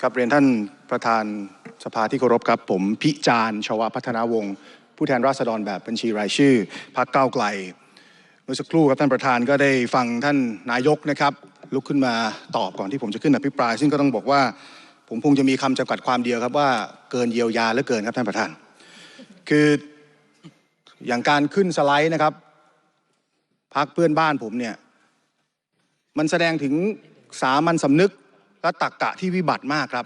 ครับเรียนท่านประธานสภาที่เคารพครับผมพิจารณ์ชวพัฒนาวงศ์ผู้แทนราษฎรแบบบัญชีรายชื่อพรรคก้าวไกลเมื่อสักครู่ครับท่านประธานก็ได้ฟังท่านนายกนะครับลุกขึ้นมาตอบก่อนที่ผมจะขึ้นอภิปรายซึ่งก็ต้องบอกว่าผมคงจะมีคำจำกัดความเดียวครับว่าเกินเยียวยาเหลือเกินครับท่านประธานคืออย่างการขึ้นสไลด์นะครับพรรคเพื่อนบ้านผมเนี่ยมันแสดงถึงสามัญสำนึกและตรรกะที่วิบัติมากครับ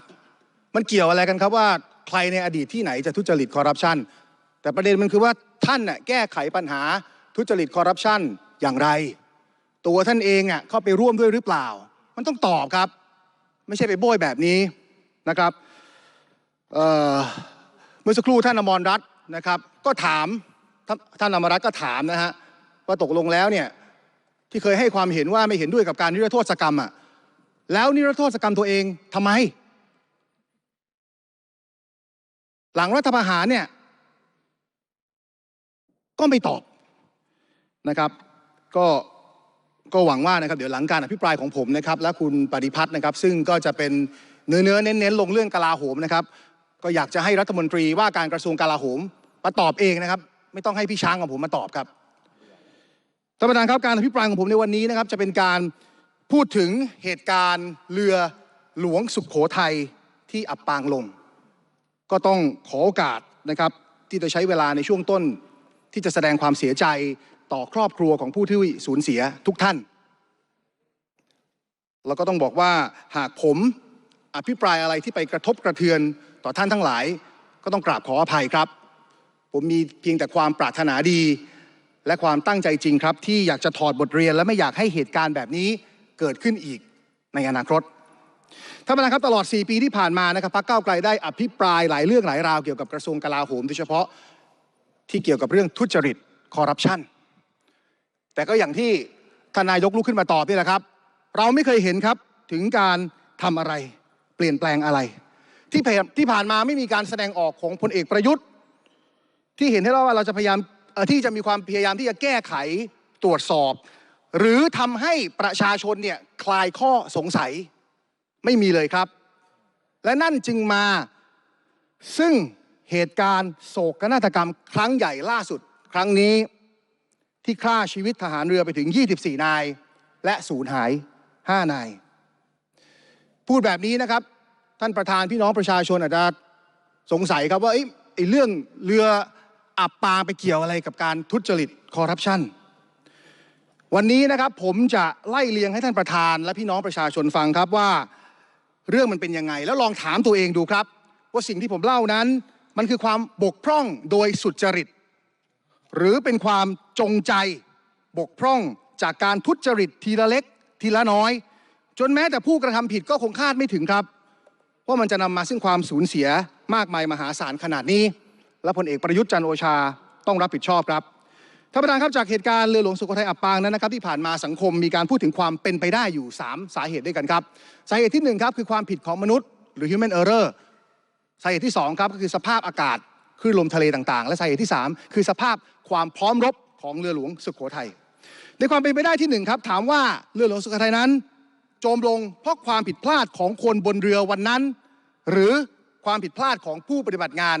มันเกี่ยวอะไรกันครับว่าใครในอดีตที่ไหนจะทุจริตคอร์รัปชันแต่ประเด็นมันคือว่าท่านน่ะแก้ไขปัญหาทุจริตคอร์รัปชันอย่างไรตัวท่านเองเข้าไปร่วมด้วยหรือเปล่ามันต้องตอบครับไม่ใช่ไปโบยแบบนี้นะครับเมื่อสักครู่ท่านอมรรัตน์นะครับก็ถามท่านอมรรัตน์ก็ถามนะฮะว่าตกลงแล้วเนี่ยที่เคยให้ความเห็นว่าไม่เห็นด้วยกับการนิรโทษกรรมแล้วนิรโทษกรรมตัวเองทำไมหลังรัฐประหารเนี่ยก็ไม่ตอบนะครับก็หวังว่านะครับเดี๋ยวหลังการอภิปรายของผมนะครับและคุณปฏิพัฒน์นะครับซึ่งก็จะเป็นเนื้อเน้นลงเรื่องกลาโหมนะครับก็อยากจะให้รัฐมนตรีว่าการกระทรวงกลาโหมมาตอบเองนะครับไม่ต้องให้พี่ช้างของผมมาตอบครับท่านประธานครับการอภิปรายของผมในวันนี้นะครับจะเป็นการพูดถึงเหตุการณ์เรือหลวงสุโขทัยที่อับปางลงก็ต้องขอโอกาสนะครับที่จะใช้เวลาในช่วงต้นที่จะแสดงความเสียใจต่อครอบครัวของผู้ที่สูญเสียทุกท่านแล้วก็ต้องบอกว่าหากผมอภิปรายอะไรที่ไปกระทบกระเทือนต่อท่านทั้งหลายก็ต้องกราบขออภัยครับผมมีเพียงแต่ความปรารถนาดีและความตั้งใจจริงครับที่อยากจะถอดบทเรียนและไม่อยากให้เหตุการณ์แบบนี้เกิดขึ้นอีกในอนาคตท่านประธานครับตลอด4 ปีที่ผ่านมานะครับพรรคก้าวไกลได้อภิปรายหลายเรื่องหลายราวเกี่ยวกับกระทรวงกลาโหมโดยเฉพาะที่เกี่ยวกับเรื่องทุจริตคอร์รัปชันแต่ก็อย่างที่ทนายกลุกขึ้นมาตอบนี่แหละครับเราไม่เคยเห็นครับถึงการทำอะไรเปลี่ยนแปลงอะไรที่ผ่านมาไม่มีการแสดงออกของพลเอกประยุทธ์ที่เห็นให้ว่าเราจะพยายามที่จะมีความพยายามที่จะแก้ไขตรวจสอบหรือทำให้ประชาชนเนี่ยคลายข้อสงสัยไม่มีเลยครับและนั่นจึงมาซึ่งเหตุการณ์โศกนาฏกรรมครั้งใหญ่ล่าสุดครั้งนี้ที่ฆ่าชีวิตทหารเรือไปถึง24 นายและสูญหาย5 นายพูดแบบนี้นะครับท่านประธานพี่น้องประชาชนอาจจะสงสัยครับว่าไอ้เรื่องเรืออับปางไปเกี่ยวอะไรกับการทุจริตคอร์รัปชันวันนี้นะครับผมจะไล่เลียงให้ท่านประธานและพี่น้องประชาชนฟังครับว่าเรื่องมันเป็นยังไงแล้วลองถามตัวเองดูครับว่าสิ่งที่ผมเล่านั้นมันคือความบกพร่องโดยสุจริตหรือเป็นความจงใจบกพร่องจากการทุจริตทีละเล็กทีละน้อยจนแม้แต่ผู้กระทำผิดก็คงคาดไม่ถึงครับว่ามันจะนำมาซึ่งความสูญเสียมากมายมหาศาลขนาดนี้และพลเอกประยุทธ์จันทร์โอชาต้องรับผิดชอบครับท่านประธานครับจากเหตุการณ์เรือหลวงสุโขทัยอับปางนั้นนะครับที่ผ่านมาสังคมมีการพูดถึงความเป็นไปได้อยู่3 สาเหตุด้วยกันครับสาเหตุที่1ครับคือความผิดของมนุษย์หรือ human error สาเหตุที่2ครับก็คือสภาพอากาศคลื่นลมทะเลต่างๆและสาเหตุที่3คือสภาพความพร้อมรบของเรือหลวงสุโขทัยในความเป็นไปได้ที่1ครับถามว่าเรือหลวงสุโขทัยนั้นจมลงเพราะความผิดพลาดของคนบนเรือวันนั้นหรือความผิดพลาดของผู้ปฏิบัติงาน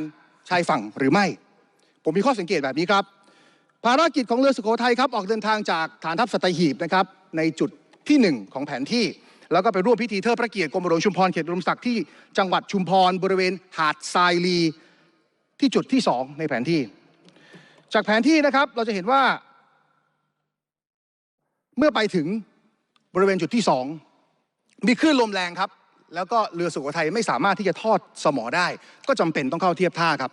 ชายฝั่งหรือไม่ผมมีข้อสังเกตแบบนี้ครับภารกิจของเรือสุโขทัยครับออกเดินทางจากฐานทัพสัตหีบนะครับในจุดที่1ของแผนที่แล้วก็ไปร่วมพิธีเทิดพระเกียรติกรมหลวงชุมพรเขตอุดมศักดิ์ที่จังหวัดชุมพรบริเวณหาดทรายลีที่จุดที่2ในแผนที่จากแผนที่นะครับเราจะเห็นว่าเมื่อไปถึงบริเวณจุดที่2มีคลื่นลมแรงครับแล้วก็เรือสุโขทัยไม่สามารถที่จะทอดสมอได้ก็จำเป็นต้องเข้าเทียบท่าครับ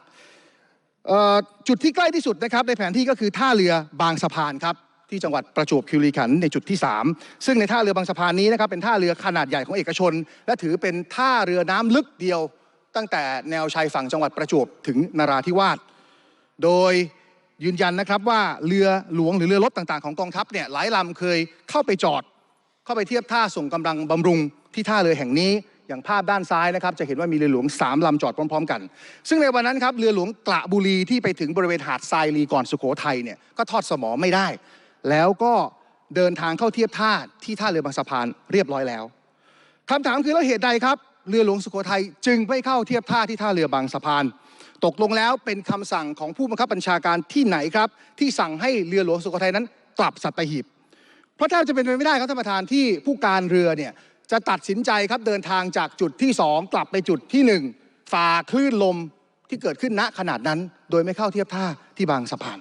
จุดที่ใกล้ที่สุดนะครับในแผนที่ก็คือท่าเรือบางสะพานครับที่จังหวัดประจวบคีรีขันธ์ในจุดที่3ซึ่งในท่าเรือบางสะพานนี้นะครับเป็นท่าเรือขนาดใหญ่ของเอกชนและถือเป็นท่าเรือน้ำลึกเดียวตั้งแต่แนวชายฝั่งจังหวัดประจวบถึงนราธิวาสโดยยืนยันนะครับว่าเรือหลวงหรือเรือรบต่างๆของกองทัพเนี่ยหลายลำเคยเข้าไปจอดเข้าไปเทียบท่าส่งกำลังบำรุงที่ท่าเรือแห่งนี้อย่างภาพด้านซ้ายนะครับจะเห็นว่ามีเรือหลวง3 ลำจอดพร้อมๆกันซึ่งในวันนั้นครับเรือหลวงกระบุรีที่ไปถึงบริเวณหาดทรายลีก่อนสุโขทัยเนี่ยก็ทอดสมอไม่ได้แล้วก็เดินทางเข้าเทียบท่าที่ท่าเรือบางสะพานเรียบร้อยแล้วคำถามคือแล้วเหตุใดครับ เรือหลวงสุโขทัยจึงไม่เข้าเทียบท่าที่ท่าเรือบางสะพานตกลงแล้วเป็นคำสั่งของผู้บังคับบัญชาการที่ไหนครับที่สั่งให้เรือหลวงสุโขทัยนั้นกลับสัตหีบเพราะแทบจะเป็นไปไม่ได้ครับท่านประธานที่ผู้การเรือเนี่ยจะตัดสินใจครับเดินทางจากจุดที่2กลับไปจุดที่1ฝ่าคลื่นลมที่เกิดขึ้นณขนาดนั้นโดยไม่เข้าเทียบท่าที่บางสะพาน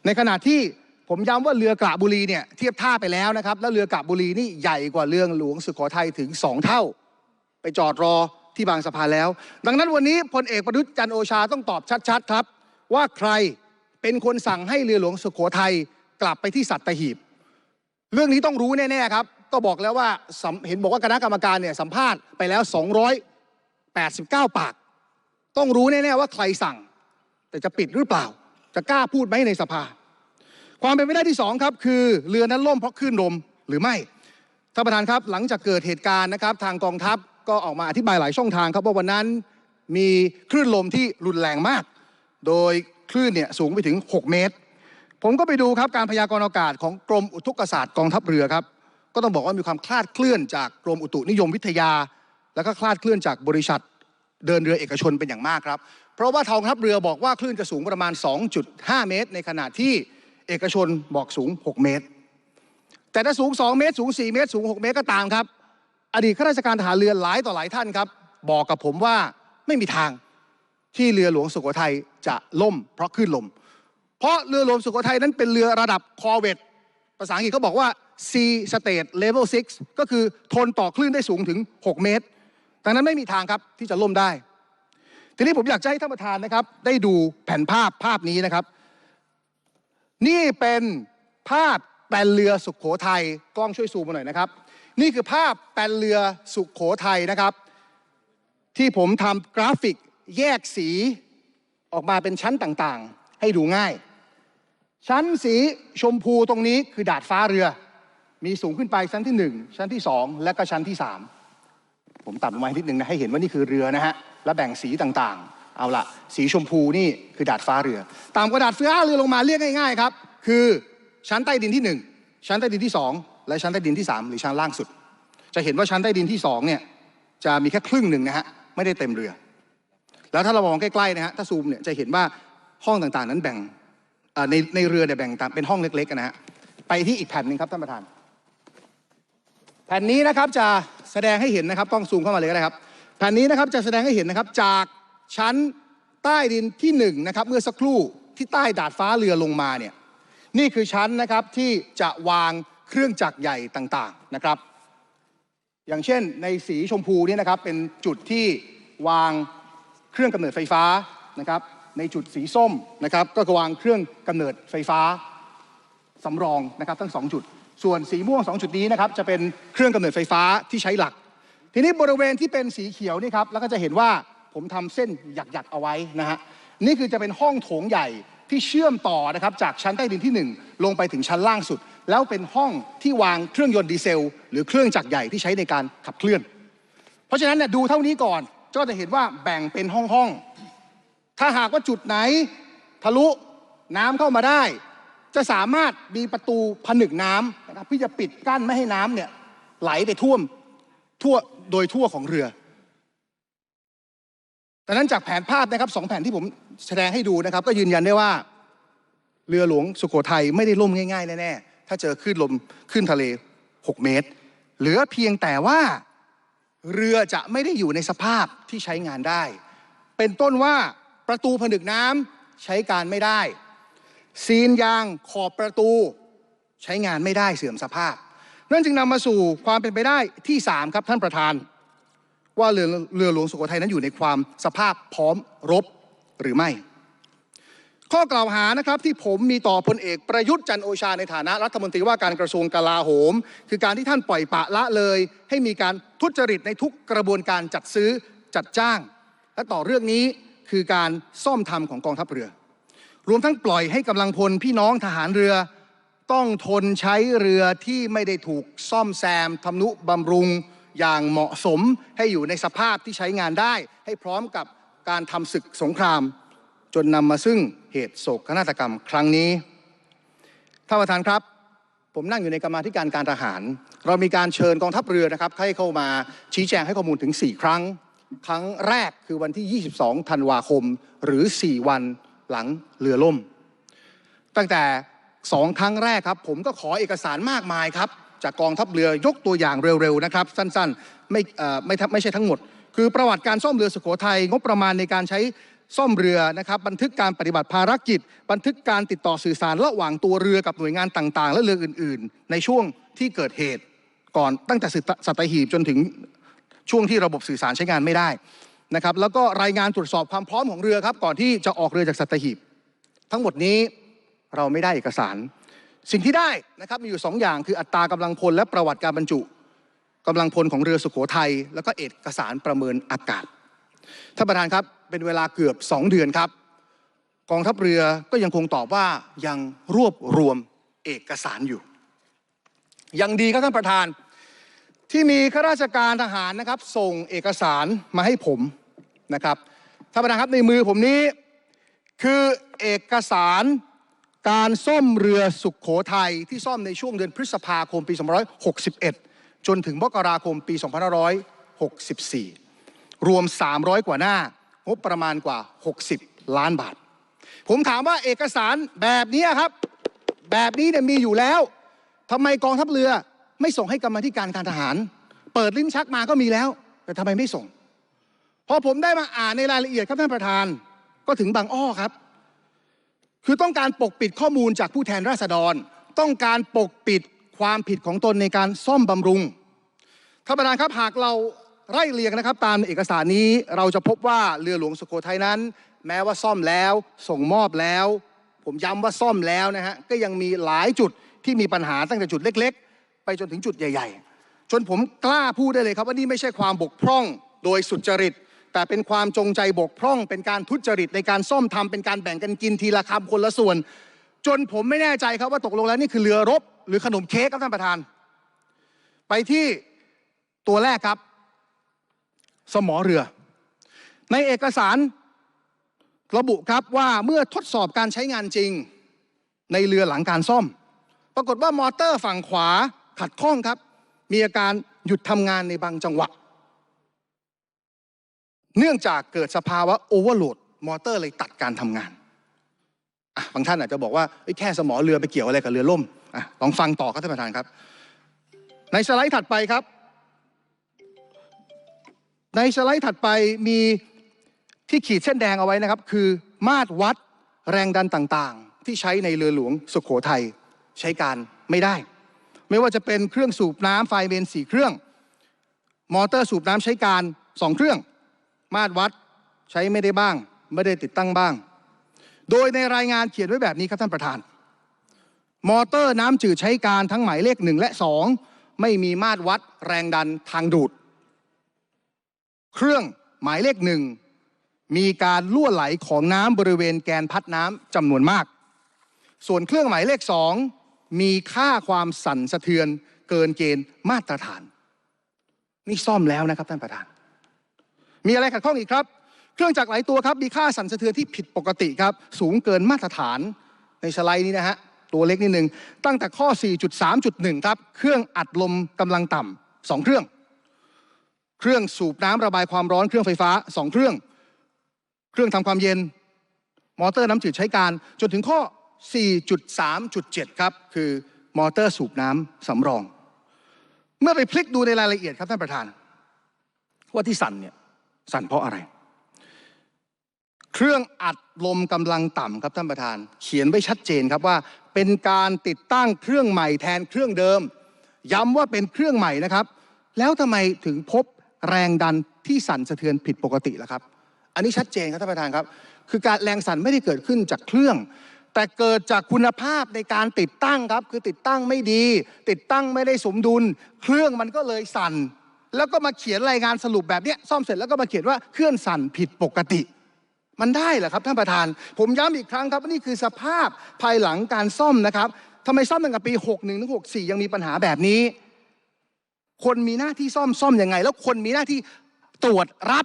ในขณะที่ผมย้ำว่าเรือกระบุรีเนี่ยเทียบท่าไปแล้วนะครับแล้วเรือกระบุรีนี่ใหญ่กว่าเรือหลวงสุโขทัยถึง2เท่าไปจอดรอที่บางสะพานแล้วดังนั้นวันนี้พลเอกประยุทธ์จันทร์โอชาต้องตอบชัดๆครับว่าใครเป็นคนสั่งให้เรือหลวงสุโขทัยกลับไปที่สัตหีบเรื่องนี้ต้องรู้แน่ๆครับก็บอกแล้วว่าเห็นบอกว่าคณะกรรมการเนี่ยสัมภาษณ์ไปแล้ว289ปากต้องรู้แน่ๆว่าใครสั่งแต่จะปิดหรือเปล่าจะกล้าพูดไหมในสภาความเป็นไปได้ที่2ครับคือเรือนั้นล่มเพราะคลื่นลมหรือไม่ท่านประธานครับหลังจากเกิดเหตุการณ์นะครับทางกองทัพก็ออกมาอธิบายหลายช่องทางครับว่าวันนั้นมีคลื่นลมที่รุนแรงมากโดยคลื่นเนี่ยสูงไปถึง6 เมตรผมก็ไปดูครับการพยากรณ์อากาศของกรมอุตุกศาสตร์กองทัพเรือครับก็ต้องบอกว่ามีความคลาดเคลื่อนจากกรมอุตุนิยมวิทยาแล้วก็คลาดเคลื่อนจากบริษัทเดินเรือเอกชนเป็นอย่างมากครับเพราะว่ากองทัพเรือบอกว่าคลื่นจะสูงประมาณ 2.5 เมตรในขณะที่เอกชนบอกสูง6 เมตรแต่ถ้าสูง2 เมตรสูง4 เมตรสูง6 เมตรก็ตามครับอดีตข้าราชการทหารเรือหลายต่อหลายท่านครับบอกกับผมว่าไม่มีทางที่เรือหลวงสุโขทัยจะล่มเพราะคลื่นลมเพราะเรือหลวงสุโขทัยนั้นเป็นเรือระดับคอร์เวตภาษาอังกฤษเขาบอกว่า Sea State Level 6ก็คือทนต่อคลื่นได้สูงถึง6 เมตรดังนั้นไม่มีทางครับที่จะล่มได้ทีนี้ผมอยากจะให้ท่านประธานนะครับได้ดูแผ่นภาพนี้นะครับนี่เป็นภาพแปลนเรือสุโขทัยกล้องช่วยซูมมาหน่อยนะครับนี่คือภาพแปลนเรือสุโขทัยนะครับที่ผมทำกราฟิกแยกสีออกมาเป็นชั้นต่างๆให้ดูง่ายชั้นสีชมพูตรงนี้คือดาดฟ้าเรือมีสูงขึ้นไปชั้นที่1ชั้นที่2และก็ชั้นที่3ผมตัดลงมานิดนึงนะให้เห็นว่านี่คือเรือนะฮะและแบ่งสีต่างๆเอาละสีชมพูนี่คือดาดฟ้าเรือตามกระดาษฟ้าเรือลงมาเรียกง่ายๆครับคือชั้นใต้ดินที่1ชั้นใต้ดินที่2และชั้นใต้ดินที่3หรือชั้นล่างสุดจะเห็นว่าชั้นใต้ดินที่2เนี่ยจะมีแค่ครึ่งหนึ่งนะฮะไม่ได้เต็มเรือแล้วถ้าเรามองใกล้ๆนะฮะถ้าซูมเนี่ยจะเห็นว่าห้องต่างๆนั้นแบ่งในเรือเนี่ยแบ่งเป็นห้องเล็กๆนะฮะไปที่อีกแผ่นหนึ่งครับท่านประธานแผ่นนี้นะครับจะแสดงให้เห็นนะครับต้องซูมเข้ามาเลยก็ได้ครับแผ่นนี้นะครับจะแสดงให้เห็นนะครับจากชั้นใต้ดินที่1นะครับเมื่อสักครู่ที่ใต้ดาดฟ้าเรือลงมาเนี่ยนี่คือชั้นนะครับที่จะวางเครื่องจักรใหญ่ต่างๆนะครับอย่างเช่นในสีชมพูนี่นะครับเป็นจุดที่วางเครื่องกำเนิดไฟฟ้านะครับในจุดสีส้มนะครับก็วางเครื่องกำเนิดไฟฟ้าสำรองนะครับทั้ง2จุดส่วนสีม่วง2จุดนี้นะครับจะเป็นเครื่องกำเนิดไฟฟ้าที่ใช้หลักทีนี้บริเวณที่เป็นสีเขียวนี่ครับแล้วก็จะเห็นว่าผมทำเส้นหยักๆเอาไว้นะฮะนี่คือจะเป็นห้องโถงใหญ่ที่เชื่อมต่อนะครับจากชั้นใต้ดินที่1ลงไปถึงชั้นล่างสุดแล้วเป็นห้องที่วางเครื่องยนต์ดีเซลหรือเครื่องจักรใหญ่ที่ใช้ในการขับเคลื่อนเพราะฉะนั้นเนี่ยดูเท่านี้ก่อนก็จะเห็นว่าแบ่งเป็นห้องถ้าหากว่าจุดไหนทะลุน้ำเข้ามาได้จะสามารถมีประตูผนึกน้ำนะครับที่จะปิดกั้นไม่ให้น้ำเนี่ยไหลไปทั่วโดยทั่วของเรือดังนั้นจากแผนภาพนะครับ2แผ่นที่ผมแสดงให้ดูนะครับก็ยืนยันได้ว่าเรือหลวงสุโขทัยไม่ได้ล่มง่ายๆแน่ๆถ้าเจอคลื่นลมขึ้นทะเล6 เมตรเหลือเพียงแต่ว่าเรือจะไม่ได้อยู่ในสภาพที่ใช้งานได้เป็นต้นว่าประตูผนึกน้ำใช้การไม่ได้ซีนยางขอบประตูใช้งานไม่ได้เสื่อมสภาพนั่นจึงนำมาสู่ความเป็นไปได้ที่3ครับท่านประธานว่าเรือหลวงสุโขทัยนั้นอยู่ในความสภาพพร้อมรบหรือไม่ข้อกล่าวหานะครับที่ผมมีต่อพลเอกประยุทธ์จันทร์โอชาในฐานะรัฐมนตรีว่าการกระทรวงกลาโหมคือการที่ท่านปล่อยปละละเลยให้มีการทุจริตในทุกกระบวนการจัดซื้อจัดจ้างและต่อเรื่องนี้คือการซ่อมทำของกองทัพเรือรวมทั้งปล่อยให้กำลังพลพี่น้องทหารเรือต้องทนใช้เรือที่ไม่ได้ถูกซ่อมแซมทำนุบำรุงอย่างเหมาะสมให้อยู่ในสภาพที่ใช้งานได้ให้พร้อมกับการทำศึกสงครามจนนำมาซึ่งเหตุโศกนาฏกรรมครั้งนี้ท่านประธานครับ ผมนั่งอยู่ในกรรมาธิการการทหารเรามีการเชิญกองทัพเรือนะครับให้เข้ามาชี้แจงให้ข้อมูลถึง4ครั้งครั้งแรกคือวันที่22ธันวาคมหรือ4วันหลังเรือล่มตั้งแต่2ครั้งแรกครับผมก็ขอเอกสารมากมายครับจากกองทัพเรือยกตัวอย่างเร็วๆนะครับสั้นๆไม่ใช่ทั้งหมดคือประวัติการซ่อมเรือสุโขทัยงบประมาณในการใช้ซ่อมเรือนะครับบันทึกการปฏิบัติภารกิจบันทึกการติดต่อสื่อสารระหว่างตัวเรือกับหน่วยงานต่างๆและเรืออื่นๆในช่วงที่เกิดเหตุก่อนตั้งแต่สัตหีบจนถึงช่วงที่ระบบสื่อสารใช้งานไม่ได้นะครับแล้วก็รายงานตรวจสอบความพร้อมของเรือครับก่อนที่จะออกเรือจากสัตหีบทั้งหมดนี้เราไม่ได้เอกสารสิ่งที่ได้นะครับมีอยู่2อย่างคืออัตรากำลังพลและประวัติการบรรจุกำลังพลของเรือสุโขทัยแล้วก็เอกสารประเมินอากาศท่านประธานครับเป็นเวลาเกือบ2 เดือนครับกองทัพเรือก็ยังคงตอบว่ายังรวบรวมเอกสารอยู่ยังดีครับท่านประธานที่มีข้าราชการทหารนะครับส่งเอกสารมาให้ผมนะครับท่านประธานครับในมือผมนี้คือเอกสารการซ่อมเรือสุโขทัยที่ซ่อมในช่วงเดือนพฤษภาคมปี2561จนถึงมกราคมปี2564รวม300กว่าหน้างบประมาณกว่า60ล้านบาทผมถามว่าเอกสารแบบนี้ครับแบบนี้เนี่ยมีอยู่แล้วทำไมกองทัพเรือไม่ส่งให้กรรมาธิการการทหารเปิดลิ้นชักมาก็มีแล้วแต่ทำไมไม่ส่งพอผมได้มาอ่านในรายละเอียดครับท่านประธานก็ถึงบางอ้อครับคือต้องการปกปิดข้อมูลจากผู้แทนราษฎรต้องการปกปิดความผิดของตนในการซ่อมบำรุงท่านประธานครับหากเราไล่เรียงนะครับตามเอกสารนี้เราจะพบว่าเรือหลวงสุโขทัยนั้นแม้ว่าซ่อมแล้วส่งมอบแล้วผมย้ำว่าซ่อมแล้วนะฮะก็ยังมีหลายจุดที่มีปัญหาตั้งแต่จุดเล็กๆไปจนถึงจุดใหญ่ๆจนผมกล้าพูดได้เลยครับว่านี่ไม่ใช่ความบกพร่องโดยสุจริตแต่เป็นความจงใจบกพร่องเป็นการทุจริตในการซ่อมทำเป็นการแบ่งกันกินทีละคำคนละส่วนจนผมไม่แน่ใจครับว่าตกลงแล้วนี่คือเรือรบหรือขนมเค้กครับท่านประธานไปที่ตัวแรกครับสมอเรือในเอกสารระบุครับว่าเมื่อทดสอบการใช้งานจริงในเรือหลังการซ่อมปรากฏว่ามอเตอร์ฝั่งขวาขัดข้องครับมีอาการหยุดทำงานในบางจังหวะเนื่องจากเกิดสภาวะโอเวอร์โหลดมอเตอร์เลยตัดการทำงานบางท่านอาจจะบอกว่าแค่สมอเรือไปเกี่ยวอะไรกับเรือล่มลองฟังต่อครับท่านประธานครับในสไลด์ถัดไปครับในสไลด์ถัดไปมีที่ขีดเส้นแดงเอาไว้นะครับคือมาตรวัดแรงดันต่างๆที่ใช้ในเรือหลวงสุโขทัยใช้การไม่ได้ไม่ว่าจะเป็นเครื่องสูบน้ำไฟเมน4เครื่องมอเตอร์สูบน้ำใช้การ2เครื่องมาตรวัดใช้ไม่ได้บ้างไม่ได้ติดตั้งบ้างโดยในรายงานเขียนไว้แบบนี้ครับท่านประธานมอเตอร์น้ำจืดใช้การทั้งหมายเลข1และ2ไม่มีมาตรวัดแรงดันทางดูดเครื่องหมายเลข1มีการรั่วไหลของน้ำบริเวณแกนพัดน้ำจำนวนมากส่วนเครื่องหมายเลข2มีค่าความสั่นสะเทือนเกินเกณฑ์มาตรฐานนี่ซ่อมแล้วนะครับท่านประธานมีอะไรขัดข้องอีกครับเครื่องจักรหลายตัวครับมีค่าสั่นสะเทือนที่ผิดปกติครับสูงเกินมาตรฐานในสไลด์นี้นะฮะตัวเล็กนิดนึงตั้งแต่ข้อ 4.3.1 ครับเครื่องอัดลมกำลังต่ำ2เครื่องสูบน้ำระบายความร้อนเครื่องไฟฟ้า2เครื่องทำความเย็นมอเตอร์น้ำจืดใช้การจนถึงข้อ 4.3.7 ครับคือมอเตอร์สูบน้ำสำรองเมื่อไปพลิกดูในรายละเอียดครับท่านประธานว่าที่สั่นเนี่ยสั่นเพราะอะไรเครื่องอัดลมกำลังต่ำครับท่านประธานเขียนไว้ชัดเจนครับว่าเป็นการติดตั้งเครื่องใหม่แทนเครื่องเดิมย้ำว่าเป็นเครื่องใหม่นะครับแล้วทำไมถึงพบแรงดันที่สั่นสะเทือนผิดปกติล่ะครับอันนี้ชัดเจนครับท่านประธานครับคือการแรงสั่นไม่ได้เกิดขึ้นจากเครื่องแต่เกิดจากคุณภาพในการติดตั้งครับคือติดตั้งไม่ดีติดตั้งไม่ได้สมดุลเครื่องมันก็เลยสั่นแล้วก็มาเขียนรายงานสรุปแบบนี้ซ่อมเสร็จแล้วก็มาเขียนว่าเครื่องสั่นผิดปกติมันได้เหรอครับท่านประธานผมย้ำอีกครั้งครับว่านี่คือสภาพภายหลังการซ่อมนะครับทำไมซ่อมตั้งแต่ปี61ถึง64ยังมีปัญหาแบบนี้คนมีหน้าที่ซ่อมยังไงแล้วคนมีหน้าที่ตรวจรั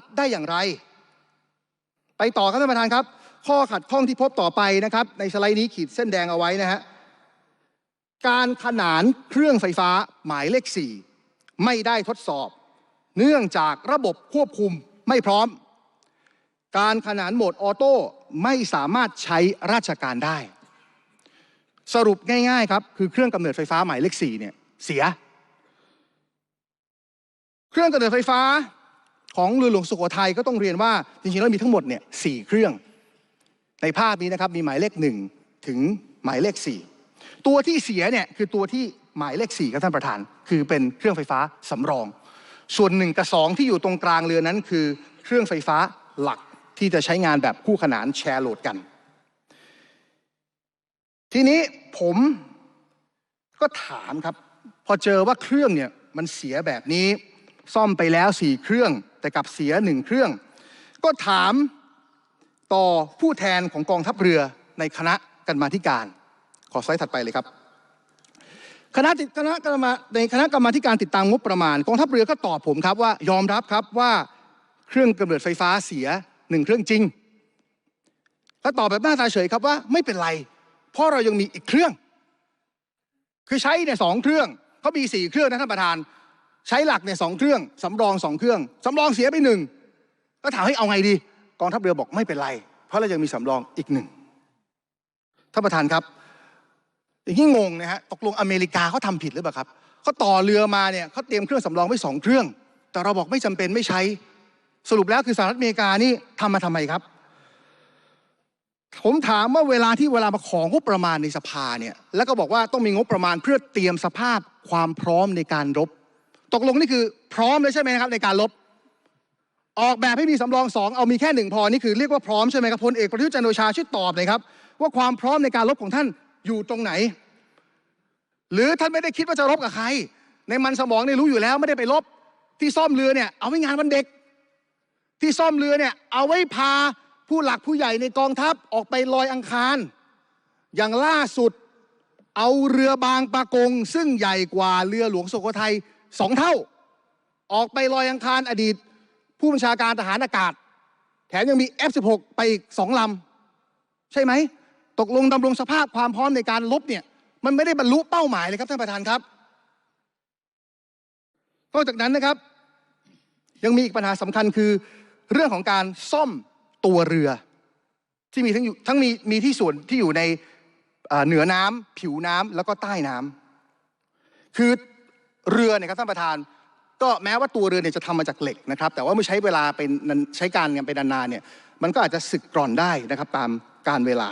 บได้อย่างไรไปต่อครับท่านประธานครับข้อขัดข้องที่พบต่อไปนะครับในสไลด์นี้ขีดเส้นแดงเอาไว้นะฮะ การขนานเครื่องไฟฟ้าหมายเลข 4ไม่ได้ทดสอบเนื่องจากระบบควบคุมไม่พร้อมการขนานโหมดออโต้ไม่สามารถใช้ราชการได้สรุปง่ายๆครับคือเครื่องกำเนิดไฟฟ้าหมายเลข 4เนี่ยเสียเครื่องกำเนิดไฟฟ้าของเรือหลวงสุโขทัยก็ต้องเรียนว่าจริงๆแล้วมีทั้งหมดเนี่ย4เครื่องในภาพนี้นะครับมีหมายเลข1ถึงหมายเลข4ตัวที่เสียเนี่ยคือตัวที่หมายเลข4ครับท่านประธานคือเป็นเครื่องไฟฟ้าสำรองส่วน1กับ2ที่อยู่ตรงกลางเรือนั้นคือเครื่องไฟฟ้าหลักที่จะใช้งานแบบคู่ขนานแชร์โหลดกันทีนี้ผมก็ถามครับพอเจอว่าเครื่องเนี่ยมันเสียแบบนี้ซ่อมไปแล้ว4เครื่องแต่กลับเสีย1เครื่องก็ถามต่อผู้แทนของกองทัพเรือในคณะกรรมาธิการขอสไลด์ถัดไปเลยครับในคณะกรรมาธิการติดตามงบประมาณกองทัพเรือก็ตอบผมครับว่ายอมรับครับว่าเครื่องกำเนิดไฟฟ้าเสีย1เครื่องจริงและตอบแบบหน้าตาเฉยครับว่าไม่เป็นไรเพราะเรายังมีอีกเครื่องคือใช้เนี่ย2เครื่องเขามี4เครื่องนะท่านประธานใช้หลักเนี่ย2เครื่องสำรอง2เครื่องสำรองเสียไป1ก็ถามให้เอาไงดีกองทัพเรือบอกไม่เป็นไรเพราะเรายังมีสำรองอีก1ท่านประธานครับอย่างนี้งงนะฮะตกลงอเมริกาเขาทำผิดหรือเปล่าครับเขาต่อเรือมาเนี่ยเขาเตรียมเครื่องสำรองไว้2เครื่องแต่เราบอกไม่จำเป็นไม่ใช้สรุปแล้วคือสหรัฐอเมริกานี่ทำมาทำไมครับผมถามว่าเวลามาของงบประมาณในสภาเนี่ยแล้วก็บอกว่าต้องมีงบประมาณเพื่อเตรียมสภาพความพร้อมในการรบตกลงนี่คือพร้อมเลยใช่ไหมครับในการรบออกแบบให้มีสำรอง2เอามีแค่1พอนี่คือเรียกว่าพร้อมใช่ไหมครับพลเอกประยุทธ์จันทร์โอชาช่วยตอบหน่อยครับว่าความพร้อมในการรบของท่านอยู่ตรงไหนหรือท่านไม่ได้คิดว่าจะรบกับใครในมันสมองนี่รู้อยู่แล้วไม่ได้ไปรบที่ซ่อมเรือเนี่ยเอาไว้งานวันเด็กที่ซ่อมเรือเนี่ยเอาไว้พาผู้หลักผู้ใหญ่ในกองทัพออกไปลอยอังคารอย่างล่าสุดเอาเรือบางปะกงซึ่งใหญ่กว่าเรือหลวงสุโขทัย2เท่าออกไปลอยอังคารอดีตผู้บัญชาการทหารอากาศแถมยังมี F-16 ไปอีก2ลำใช่ไหมตกลงดำรงสภาพความพร้อมในการรบเนี่ยมันไม่ได้บรรลุเป้าหมายเลยครับท่านประธานครับนอกจากนั้นนะครับยังมีอีกปัญหาสำคัญคือเรื่องของการซ่อมตัวเรือที่มีมีที่ส่วนที่อยู่ในเหนือน้ำผิวน้ำแล้วก็ใต้น้ำคือเรือเนี่ยครับท่านประธานก็แม้ว่าตัวเรือเนี่ยจะทำมาจากเหล็กนะครับแต่ว่าเมื่อใช้เวลาเป็นใช้การกันไปนานๆเนี่ยมันก็อาจจะสึกกร่อนได้นะครับตามกาลเวลา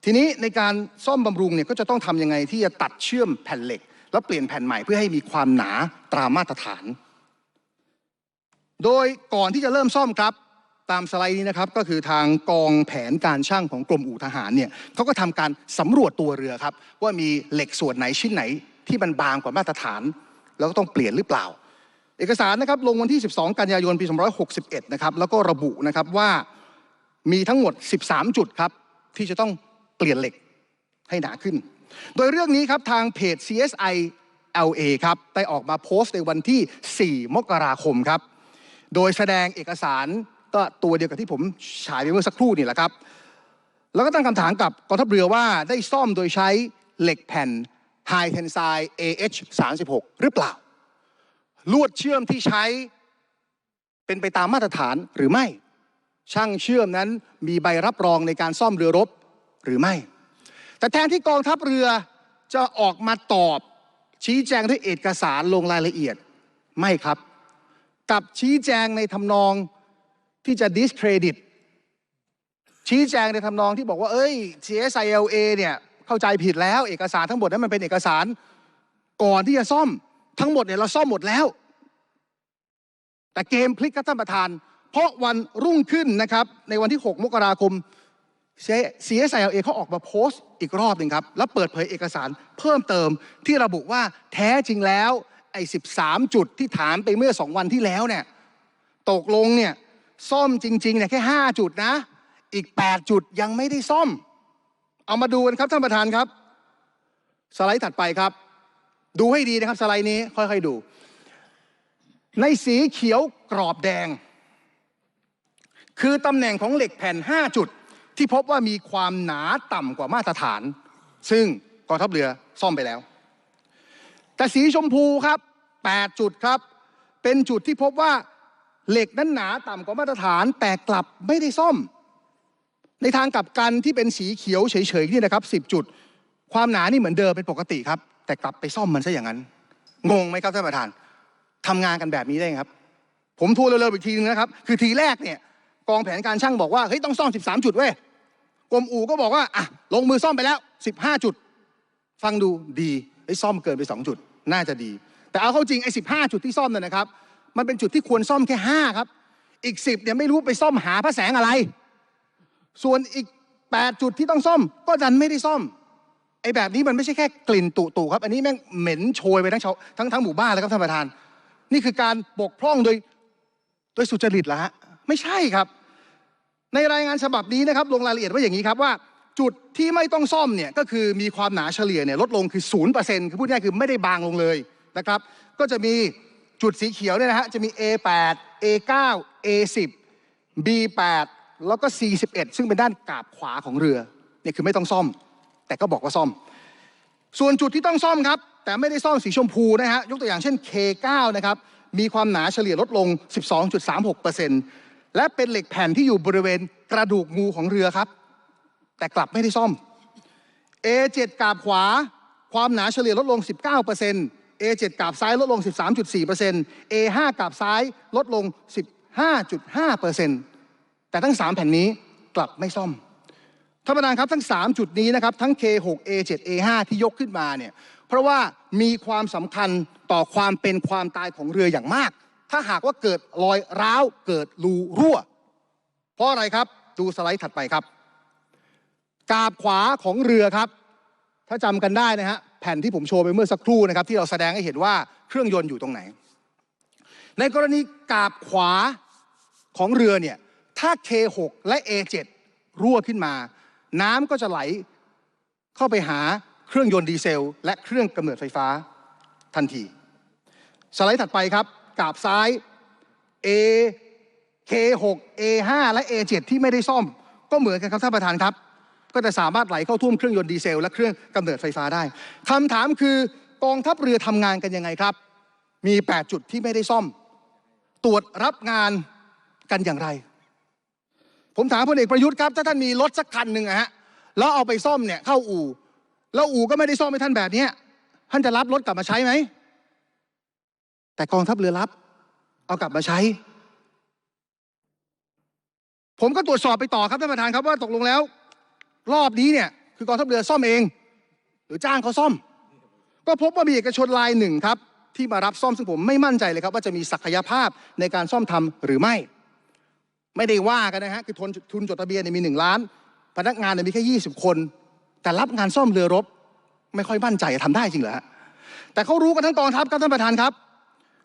ทีนี้ในการซ่อมบำรุงเนี่ยก็จะต้องทำยังไงที่จะตัดเชื่อมแผ่นเหล็กแล้วเปลี่ยนแผ่นใหม่เพื่อให้มีความหนาตามมาตรฐานโดยก่อนที่จะเริ่มซ่อมครับตามสไลด์นี้นะครับก็คือทางกองแผนการช่างของกรมอู่ทหารเนี่ยเขาก็ทำการสำรวจตัวเรือครับว่ามีเหล็กส่วนไหนชิ้นไหนที่มันบางกว่ามาตรฐานแล้วก็ต้องเปลี่ยนหรือเปล่าเอกสารนะครับลงวันที่12กันยายนปี2561นะครับแล้วก็ระบุนะครับว่ามีทั้งหมด13จุดครับที่จะต้องเปลี่ยนเหล็กให้หนาขึ้นโดยเรื่องนี้ครับทางเพจ CSI LA ครับได้ออกมาโพสต์ในวันที่4มกราคมครับโดยแสดงเอกสารก็ตัวเดียวกับที่ผมฉายไปเมื่อสักครู่นี่แหละครับแล้วก็ตั้งคำถามกับกองทัพเรือว่าได้ซ่อมโดยใช้เหล็กแผ่น High Tensile AH36 หรือเปล่าลวดเชื่อมที่ใช้เป็นไปตามมาตรฐานหรือไม่ช่างเชื่อมนั้นมีใบรับรองในการซ่อมเรือรบหรือไม่แต่แทนที่กองทัพเรือจะออกมาตอบชี้แจงด้วยเอกสารลงรายละเอียดไม่ครับกับชี้แจงในทำนองที่จะ discredit ชี้แจงในทำนองที่บอกว่าCSILA เนี่ยเข้าใจผิดแล้วเอกสารทั้งหมดนั้นมันเป็นเอกสารก่อนที่จะซ่อมทั้งหมดเนี่ยเราซ่อมหมดแล้วแต่เกมพลิกครับท่านประธานเพราะวันรุ่งขึ้นนะครับในวันที่6มกราคม CSILA เขาออกมาโพสต์อีกรอบหนึ่งครับแล้วเปิดเผยเอกสารเพิ่มเติมที่ระบุว่าแท้จริงแล้วไอ้13จุดที่ถามไปเมื่อ2วันที่แล้วเนี่ยตกลงเนี่ยซ่อมจริงๆเนี่ยแค่5จุดนะอีก8จุดยังไม่ได้ซ่อมเอามาดูกันครับท่านประธานครับสไลด์ถัดไปครับดูให้ดีนะครับสไลด์นี้ค่อยๆดูในสีเขียวกรอบแดงคือตำแหน่งของเหล็กแผ่น5จุดที่พบว่ามีความหนาต่ำกว่ามาตรฐานซึ่งกองทัพเรือ ซ่อมไปแล้วแต่สีชมพูครับ8จุดครับเป็นจุดที่พบว่าเหล็กนั้นหนาต่ำกว่ามาตรฐานแต่กลับไม่ได้ซ่อมในทางกลับกันที่เป็นสีเขียวเฉยๆนี่นะครับ10จุดความหนานี่เหมือนเดิมเป็นปกติครับแต่กลับไปซ่อมมันซะอย่างนั้นงงไหมครับท่านประธานทำงานกันแบบนี้ได้ครับผมทวนเร็วๆอีกทีนึงนะครับคือทีแรกเนี่ยกองแผนการช่างบอกว่าเฮ้ยต้องซ่อม13จุดเว้ยกรมอู่ก็บอกว่าอ่ะลงมือซ่อมไปแล้ว15จุดฟังดูดีไอ้ซ่อมเกินไป2จุดน่าจะดีแต่เอาเข้าจริงไอ้15จุดที่ซ่อมเนี่ยนะครับมันเป็นจุดที่ควรซ่อมแค่5ครับอีก10เนี่ยไม่รู้ไปซ่อมหาพระแสงอะไรส่วนอีก8จุดที่ต้องซ่อมก็ดันไม่ได้ซ่อมไอ้แบบนี้มันไม่ใช่แค่กลิ่นตุครับอันนี้แม่งเหม็นโชยไปทั้งหมู่บ้านแล้วครับท่านประธานนี่คือการบกพร่องโดยสุจริตเหรอฮะไม่ใช่ครับในรายงานฉบับนี้นะครับลงรายละเอียดไว้อย่างนี้ครับว่าจุดที่ไม่ต้องซ่อมเนี่ยก็คือมีความหนาเฉลี่ยเนี่ยลดลงคือ 0% คือพูดง่ายคือไม่ได้บางลงเลยนะครับก็จะมีจุดสีเขียวเนี่ยนะฮะจะมี A8 A9 A10 B8 แล้วก็ C11 ซึ่งเป็นด้านกาบขวาของเรือเนี่ยคือไม่ต้องซ่อมแต่ก็บอกว่าซ่อมส่วนจุดที่ต้องซ่อมครับแต่ไม่ได้ซ่อมสีชมพูนะฮะยกตัวอย่างเช่น K9 นะครับมีความหนาเฉลี่ยลดลง 12.36% และเป็นเหล็กแผ่นที่อยู่บริเวณกระดูกงูของเรือครับแต่กลับไม่ได้ซ่อม A7 กาบขวาความหนาเฉลี่ยลดลง 19% A7 กาบซ้ายลดลง 13.4% A5 กาบซ้ายลดลง 15.5% แต่ทั้ง3แผ่นนี้กลับไม่ซ่อมท่านประธานครับทั้ง3จุดนี้นะครับทั้ง K6 A7 A5 ที่ยกขึ้นมาเนี่ยเพราะว่ามีความสำคัญต่อความเป็นความตายของเรืออย่างมากถ้าหากว่าเกิดรอยร้าวเกิดรูรั่วเพราะอะไรครับดูสไลด์ถัดไปครับกาบขวาของเรือครับถ้าจำกันได้นะฮะแผ่นที่ผมโชว์ไปเมื่อสักครู่นะครับที่เราแสดงให้เห็นว่าเครื่องยนต์อยู่ตรงไหนในกรณีกาบขวาของเรือเนี่ยถ้า K6 และ A7 รั่วขึ้นมาน้ำก็จะไหลเข้าไปหาเครื่องยนต์ดีเซลและเครื่องกำเนิดไฟฟ้าทันทีสไลด์ถัดไปครับกาบซ้าย K6 A5 และ A7 ที่ไม่ได้ซ่อมก็เหมือนกันครับท่านประธานครับก็จะสามารถไหลเข้าท่วมเครื่องยนต์ดีเซลและเครื่องกำเนิดไฟฟ้าได้คำถามคือกองทัพเรือทำงานกันยังไงครับมี8จุดที่ไม่ได้ซ่อมตรวจรับงานกันอย่างไรผมถามพลเอกประยุทธ์ครับถ้าท่านมีรถสักคันหนึ่งฮะแล้วเอาไปซ่อมเนี่ยเข้าอู่แล้วอู่ก็ไม่ได้ซ่อมให้ท่านแบบนี้ท่านจะรับรถกลับมาใช้ไหมแต่กองทัพเรือรับเอากลับมาใช้ผมก็ตรวจสอบไปต่อครับท่านประธานครับว่าตกลงแล้วรอบนี้เนี่ยคือกองทัพเรือซ่อมเองหรือจ้างเขาซ่อมก็พบว่ามีเอกชนรายหนึ่งครับที่มารับซ่อมซึ่งผมไม่มั่นใจเลยครับว่าจะมีศักยภาพในการซ่อมทำหรือไม่ได้ว่ากันนะฮะคือทุนจดทะเบียนมี1 ล้านพนักงานมีแค่20 คนแต่รับงานซ่อมเรือรบไม่ค่อยมั่นใจทำได้จริงเหรอฮะแต่เขารู้กันทั้งกองทัพครับท่านประธานครับ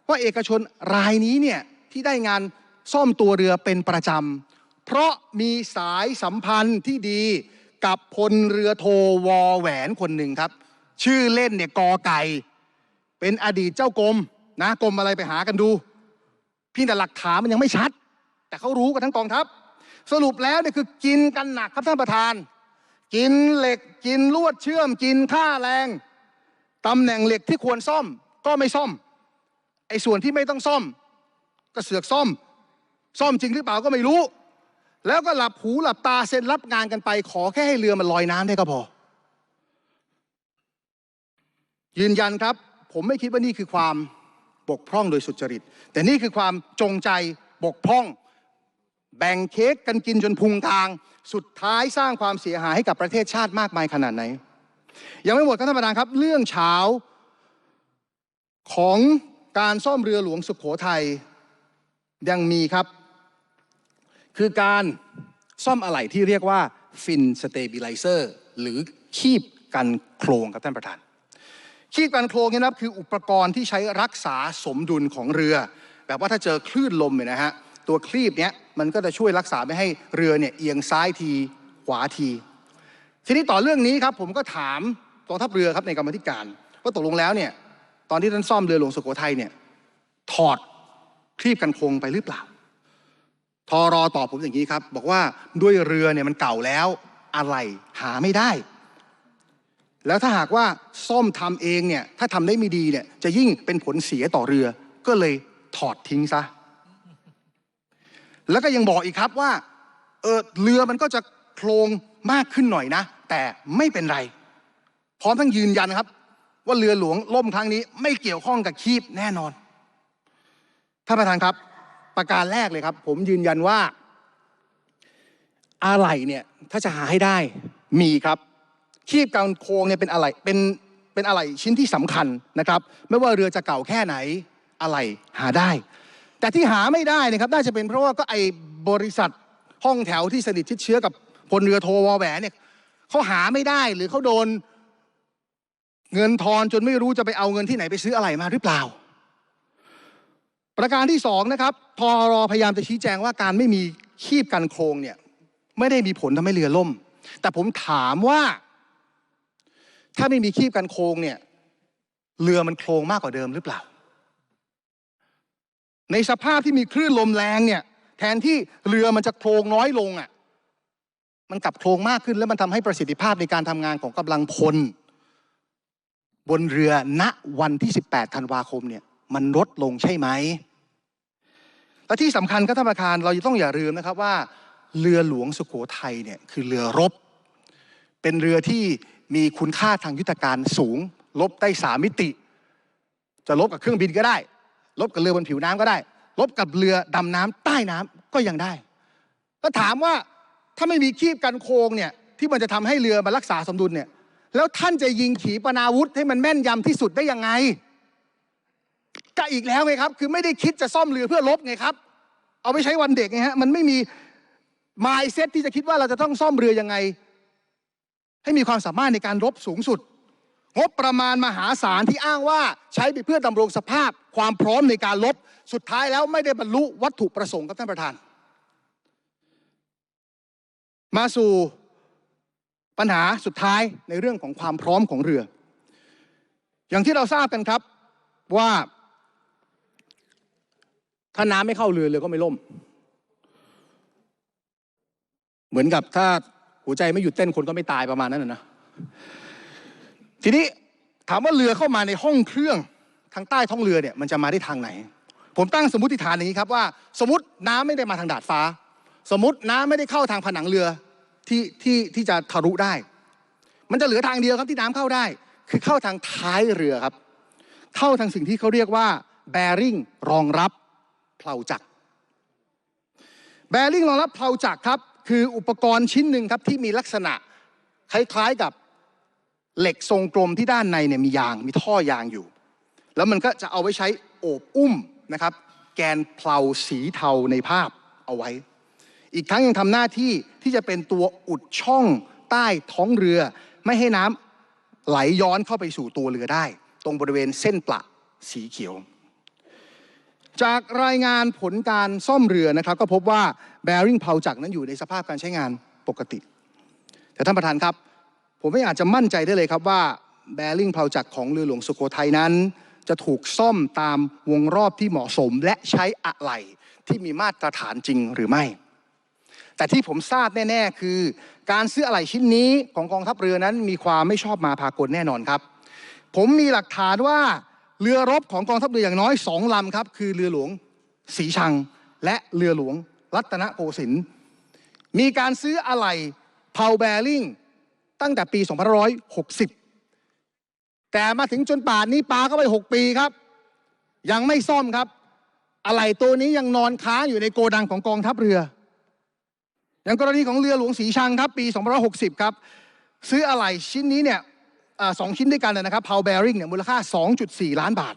ว่าเอกชนรายนี้เนี่ยที่ได้งานซ่อมตัวเรือเป็นประจำเพราะมีสายสัมพันธ์ที่ดีกับพลเรือโทวอแหวนคนหนึ่งครับชื่อเล่นเนี่ยกอไก่เป็นอดีตเจ้ากรมนะกรมอะไรไปหากันดูพี่แต่หลักฐานมันยังไม่ชัดแต่เขารู้กันทั้งกองทัพสรุปแล้วเนี่ยคือกินกันหนักครับท่านประธานกินเหล็กกินลวดเชื่อมกินค่าแรงตำแหน่งเหล็กที่ควรซ่อมก็ไม่ซ่อมไอ้ส่วนที่ไม่ต้องซ่อมก็เสือกซ่อมจริงหรือเปล่าก็ไม่รู้แล้วก็หลับหูหลับตาเซ็นรับงานกันไปขอแค่ให้เรือมันลอยน้ำได้ก็พอยืนยันครับผมไม่คิดว่านี่คือความบกพร่องโดยสุจริตแต่นี่คือความจงใจบกพร่องแบ่งเค้กกันกินจนพุงกลางสุดท้ายสร้างความเสียหายให้กับประเทศชาติมากมายขนาดไหนยังไม่หมดท่านประธานครับเรื่องเช้าของการซ่อมเรือหลวงสุโขทัยยังมีครับคือการซ่อมอะไหล่ที่เรียกว่าฟินสเตบิไลเซอร์หรือคีบกันโครงครับท่านประธานคีบกันโครงนี่นะครับคืออุปกรณ์ที่ใช้รักษาสมดุลของเรือแบบว่าถ้าเจอคลื่นลมเนี่ยนะฮะตัวคลีบเนี้ยมันก็จะช่วยรักษาไม่ให้เรือเนี่ยเอียงซ้ายทีขวาทีทีนี้ต่อเรื่องนี้ครับผมก็ถามกองทัพเรือครับในกรรมธิการว่าตกลงแล้วเนี่ยตอนที่ท่านซ่อมเรือหลวงสุโขทัยเนี่ยถอดคลีบกันโครงไปหรือเปล่าทรตอบผมอย่างนี้ครับบอกว่าด้วยเรือเนี่ยมันเก่าแล้วอะไรหาไม่ได้ แล้วถ้าหากว่าซ่อมทำเองเนี่ยถ้าทำได้ไม่ดีเนี่ยจะยิ่งเป็นผลเสียต่อเรือก็เลยถอดทิ้งซะแล้วก็ยังบอกอีกครับว่าเรือมันก็จะโครงมากขึ้นหน่อยนะแต่ไม่เป็นไรพร้อมทั้งยืนยันครับว่าเรือหลวงล่มครั้งนี้ไม่เกี่ยวข้องกับคีบแน่นอนท่านประธานครับประการแรกเลยครับผมยืนยันว่าอะไหล่เนี่ยถ้าจะหาให้ได้มีครับคีบการโครงเนี่ยเป็นอะไหล่เป็นอะไหล่ชิ้นที่สำคัญนะครับไม่ว่าเรือจะเก่าแค่ไหนอะไหล่หาได้แต่ที่หาไม่ได้นะครับน่าจะเป็นเพราะว่าก็ไอ้บริษัทห้องแถวที่สนิทชิดเชื้อกับพลเรือโทวอแหวนเนี่ยเขาหาไม่ได้หรือเขาโดนเงินทอนจนไม่รู้จะไปเอาเงินที่ไหนไปซื้ออะไรมาหรือเปล่าประการที่สองนะครับทรพยายามจะชี้แจงว่าการไม่มีคีบกันโครงเนี่ยไม่ได้มีผลทำให้เรือล่มแต่ผมถามว่าถ้าไม่มีคีบกันโครงเนี่ยเรือมันโครงมากกว่าเดิมหรือเปล่าในสภาพที่มีคลื่นลมแรงเนี่ยแทนที่เรือมันจะโครงน้อยลงอ่ะมันกลับโครงมากขึ้นแล้วมันทำให้ประสิทธิภาพในการทำงานของกำลังพลบนเรือณวันที่18ธันวาคมเนี่ยมันลดลงใช่ไหมและที่สำคัญครับท่านประธานเราต้องอย่าลืมนะครับว่าเรือหลวงสุโขทัยเนี่ยคือเรือรบเป็นเรือที่มีคุณค่าทางยุทธการสูงลบได้3 มิติจะลบกับเครื่องบินก็ได้ลบกับเรือบนผิวน้ำก็ได้ลบกับเรือดำน้ำใต้น้ำก็ยังได้ก็ถามว่าถ้าไม่มีคีบกันโครงเนี่ยที่มันจะทำให้เรือมันรักษาสมดุลเนี่ยแล้วท่านจะยิงขีปนาวุธให้มันแม่นยำที่สุดได้ยังไงก็อีกแล้วไงครับคือไม่ได้คิดจะซ่อมเรือเพื่อลบไงครับเอาไปใช้วันเด็กไงฮะมันไม่มีmindsetที่จะคิดว่าเราจะต้องซ่อมเรือยังไงให้มีความสามารถในการรบสูงสุดงบประมาณมหาศาลที่อ้างว่าใช้ไปเพื่อดำรงสภาพความพร้อมในการรบสุดท้ายแล้วไม่ได้บรรลุวัตถุประสงค์ครับท่านประธานมาสู่ปัญหาสุดท้ายในเรื่องของความพร้อมของเรืออย่างที่เราทราบกันครับว่าถ้าน้ำไม่เข้าเรือก็ไม่ล่มเหมือนกับถ้าหัวใจไม่หยุดเต้นคนก็ไม่ตายประมาณนั้นนะทีนี้ถามว่าเรือเข้ามาในห้องเครื่องทางใต้ท้องเรือเนี่ยมันจะมาได้ทางไหนผมตั้งสมมติฐานอย่างนี้ครับว่าสมมติน้ำไม่ได้มาทางดาดฟ้าสมมติน้ำไม่ได้เข้าทางผนังเรือที่จะทะลุได้มันจะเหลือทางเดียวครับที่น้ำเข้าได้คือเข้าทางท้ายเรือครับเข้าทางสิ่งที่เขาเรียกว่าแบริ่งรองรับเพลาจักรแบริ่งรองรับเพลาจักรครับคืออุปกรณ์ชิ้นหนึ่งครับที่มีลักษณะคล้ายๆกับเหล็กทรงกลมที่ด้านในเนี่ยมียางมีท่อยางอยู่แล้วมันก็จะเอาไว้ใช้โอบอุ้มนะครับแกนเพลาสีเทาในภาพเอาไว้อีกทั้งยังทำหน้าที่ที่จะเป็นตัวอุดช่องใต้ท้องเรือไม่ให้น้ำไหลย้อนเข้าไปสู่ตัวเรือได้ตรงบริเวณเส้นประสีเขียวจากรายงานผลการซ่อมเรือนะครับก็พบว่าแบริ่งเพลาจักรนั้นอยู่ในสภาพการใช้งานปกติแต่ท่านประธานครับผมไม่อาจจะมั่นใจได้เลยครับว่าแบริ่งเพลาจักรของเรือหลวงสุโขทัยนั้นจะถูกซ่อมตามวงรอบที่เหมาะสมและใช้อะไหล่ที่มีมาตรฐานจริงหรือไม่แต่ที่ผมทราบแน่ๆคือการซื้ออะไหล่ชิ้นนี้ของกองทัพเรือนั้นมีความไม่ชอบมาพากลแน่นอนครับผมมีหลักฐานว่าเรือรบของกองทัพเรืออย่างน้อย2 ลำครับคือเรือหลวงศรีชังและเรือหลวงรัตนโกสินทร์มีการซื้ออะไหล่เพลาแบริ่งตั้งแต่ปี2560แต่มาถึงจนป่านนี้ปาเข้าไป6 ปีครับยังไม่ซ่อมครับอะไหล่ตัวนี้ยังนอนค้างอยู่ในโกดังของกองทัพเรืออย่างกรณีของเรือหลวงศรีชังครับปี2560ครับซื้ออะไหล่ชิ้นนี้เนี่ย2 ชิ้นด้วยกันนะครับเพลาแบริ่งเนี่ยมูลค่า 2.4 ล้านบาท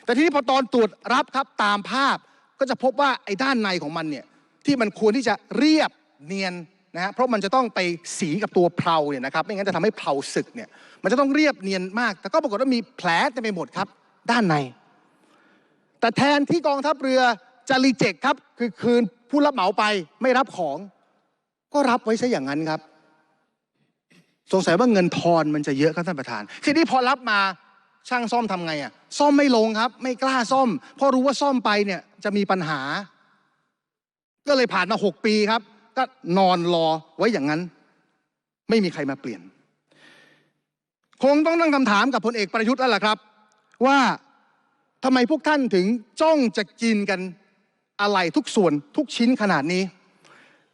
แต่ทีนี้พอตอนตรวจรับครับตามภาพก็จะพบว่าไอ้ด้านในของมันเนี่ยที่มันควรที่จะเรียบเนียนนะฮะเพราะมันจะต้องไปสีกับตัวเพลาเนี่ยนะครับไม่งั้นจะทำให้เพลาสึกเนี่ยมันจะต้องเรียบเนียนมากแต่ก็ปรากฏว่ามีแผลเต็มไปหมดครับด้านในแต่แทนที่กองทัพเรือจะรีเจ็คครับคือคืนผู้รับเหมาไปไม่รับของก็รับไว้ซะอย่างนั้นครับสงสัยว่าเงินทอนมันจะเยอะครับท่านประธานทีนี้พอรับมาช่างซ่อมทำไงอ่ะซ่อมไม่ลงครับไม่กล้าซ่อมเพราะรู้ว่าซ่อมไปเนี่ยจะมีปัญหาก็เลยผ่านมา6 ปีครับก็นอนรอไว้อย่างนั้นไม่มีใครมาเปลี่ยน คงต้องตั้งคำถามกับพลเอกประยุทธ์แล้วล่ะครับว่าทำไมพวกท่านถึงจ้องจะกินกันอะไรทุกส่วนทุกชิ้นขนาดนี้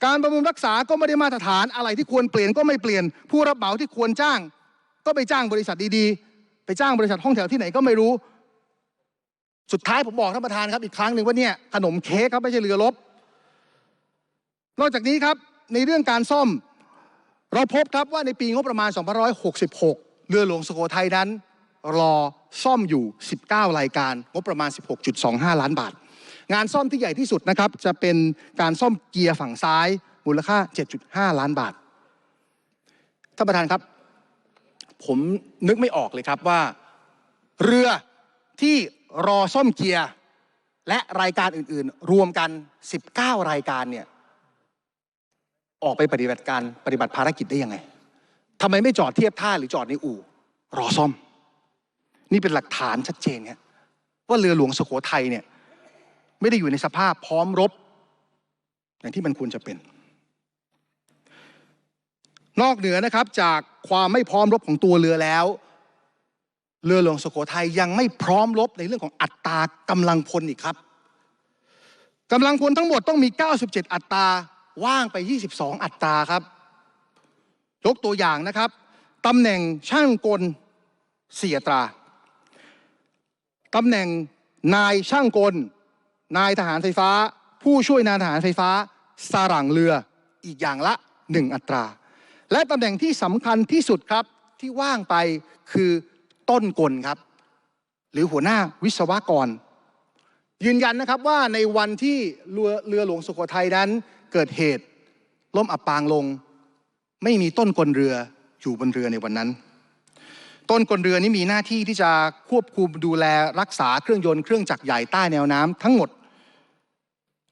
การบำรุงรักษาก็ไม่ได้มาตรฐานอะไรที่ควรเปลี่ยนก็ไม่เปลี่ยนผู้รับเหมาที่ควรจ้างก็ไปจ้างบริษัทดีๆไปจ้างบริษัทห้องแถวที่ไหนก็ไม่รู้สุดท้ายผมบอกท่านประธานครับอีกครั้งหนึ่งว่าเนี่ยขนมเค้กครับไม่ใช่เรือรบนอกจากนี้ครับในเรื่องการซ่อมเราพบครับว่าในปีงบประมาณ2566เรือหลวงสุโขทัยนั้นรอซ่อมอยู่19รายการงบประมาณ 16.25 ล้านบาทงานซ่อมที่ใหญ่ที่สุดนะครับจะเป็นการซ่อมเกียร์ฝั่งซ้ายมูลค่า 7.5 ล้านบาทท่านประธานครับผมนึกไม่ออกเลยครับว่าเรือที่รอซ่อมเกียร์และรายการอื่นๆรวมกัน19รายการเนี่ยออกไปปฏิบัติภารกิจได้ยังไงทำไมไม่จอดเทียบท่าหรือจอดในอู่รอซ่อมนี่เป็นหลักฐานชัดเจนครับว่าเรือหลวงสุโขทัยเนี่ยไม่ได้อยู่ในสภาพพร้อมรบอย่างที่มันควรจะเป็นนอกเหนือนะครับจากความไม่พร้อมรบของตัวเรือแล้วเรือหลวงสุโขทัยยังไม่พร้อมรบในเรื่องของอัตรากำลังพลอีกครับกำลังพลทั้งหมดต้องมี97อัตราว่างไป22อัตราครับยกตัวอย่างนะครับตำแหน่งช่างกล4อัตราตำแหน่งนายช่างกลนายทหารไฟฟ้าผู้ช่วยนายทหารไฟฟ้าสารั่งเรืออีกอย่างละ1อัตราและตำแหน่งที่สำคัญที่สุดครับที่ว่างไปคือต้นกลครับหรือหัวหน้าวิศวกรยืนยันนะครับว่าในวันที่เรือหลวงสุโขทัยนั้นเกิดเหตุล่มอับปางลงไม่มีต้นกลเรืออยู่บนเรือในวันนั้นต้นกลเรือนี้มีหน้าที่ที่จะควบคุมดูแลรักษาเครื่องยนต์เครื่องจักรใหญ่ใต้แนวน้ำทั้งหมด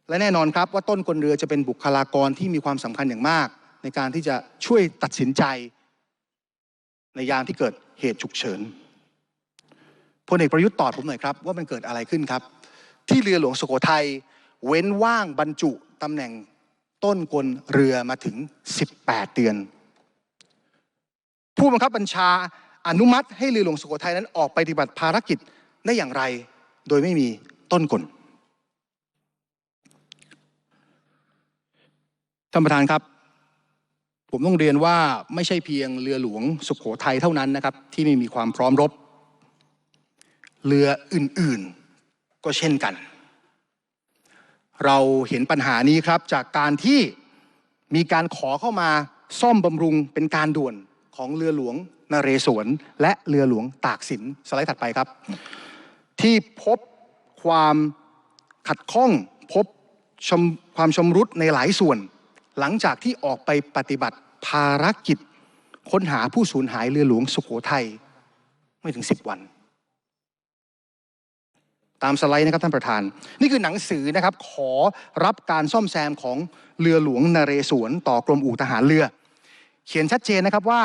และแน่นอนครับว่าต้นกลเรือจะเป็นบุคลากรที่มีความสำคัญอย่างมากในการที่จะช่วยตัดสินใจในยามที่เกิดเหตุฉุกเฉินพลเอกประยุทธ์ตอบผมหน่อยครับว่ามันเกิดอะไรขึ้นครับที่เรือหลวงสุโขทัยเว้นว่างบรรจุตำแหน่งต้นกลเรือมาถึง18เดือนผู้บังคับบัญชาอนุมัติให้เรือหลวงสุโขทัยนั้นออกไปปฏิบัติภารกิจได้อย่างไรโดยไม่มีต้นกลท่านประธานครับผมต้องเรียนว่าไม่ใช่เพียงเรือหลวงสุโขทัยเท่านั้นนะครับที่ไม่มีความพร้อมรบเรืออื่นๆก็เช่นกันเราเห็นปัญหานี้ครับจากการที่มีการขอเข้ามาซ่อมบำรุงเป็นการด่วนของเรือหลวงนเรศวรและเรือหลวงตากสินสไลด์ถัดไปครับที่พบความขัดข้องพบความชำรุดในหลายส่วนหลังจากที่ออกไปปฏิบัติภารกิจค้นหาผู้สูญหายเรือหลวงสุโขทัยไม่ถึง10วันตามสไลด์นะครับท่านประธานนี่คือหนังสือนะครับขอรับการซ่อมแซมของเรือหลวงนเรศวรต่อกรมอู่ทหารเรือเขียนชัดเจนนะครับว่า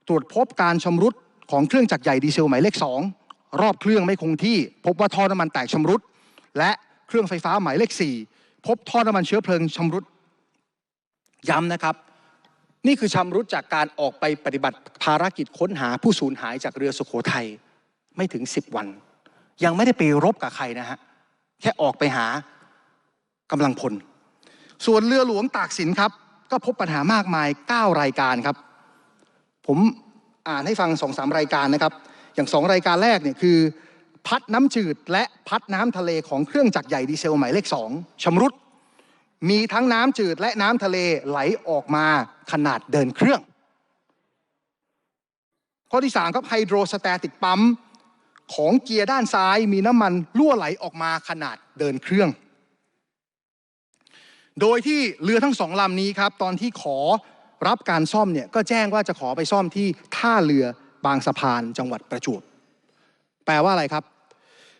ตรวจพบการชำรุดของเครื่องจักรใหญ่ดีเซลหมายเลข2รอบเครื่องไม่คงที่พบว่าท่อน้ำมันแตกชำรุดและเครื่องไฟฟ้าหมายเลข4พบท่อน้ำมันเชื้อเพลิงชำรุดย้ำนะครับนี่คือชำรุดจากการออกไปปฏิบัติภารกิจค้นหาผู้สูญหายจากเรือสุโขทัยไม่ถึง10วันยังไม่ได้ไปรบกับใครนะฮะแค่ออกไปหากำลังพลส่วนเรือหลวงตากสินครับก็พบปัญหามากมาย9รายการครับผมอ่านให้ฟัง 2-3 รายการนะครับอย่าง2รายการแรกเนี่ยคือพัดน้ำจืดและพัดน้ำทะเลของเครื่องจักรใหญ่ดีเซลหมายเลข2ชำรุดมีทั้งน้ำจืดและน้ำทะเลไหลออกมาขนาดเดินเครื่องข้อที่3ครับไฮโดรสแตติกปั๊มของเกียร์ด้านซ้ายมีน้ำมันรั่วไหลออกมาขนาดเดินเครื่องโดยที่เรือทั้ง2ลำนี้ครับตอนที่ขอรับการซ่อมเนี่ยก็แจ้งว่าจะขอไปซ่อมที่ท่าเรือบางสะพานจังหวัดประจวบแปลว่าอะไรครับ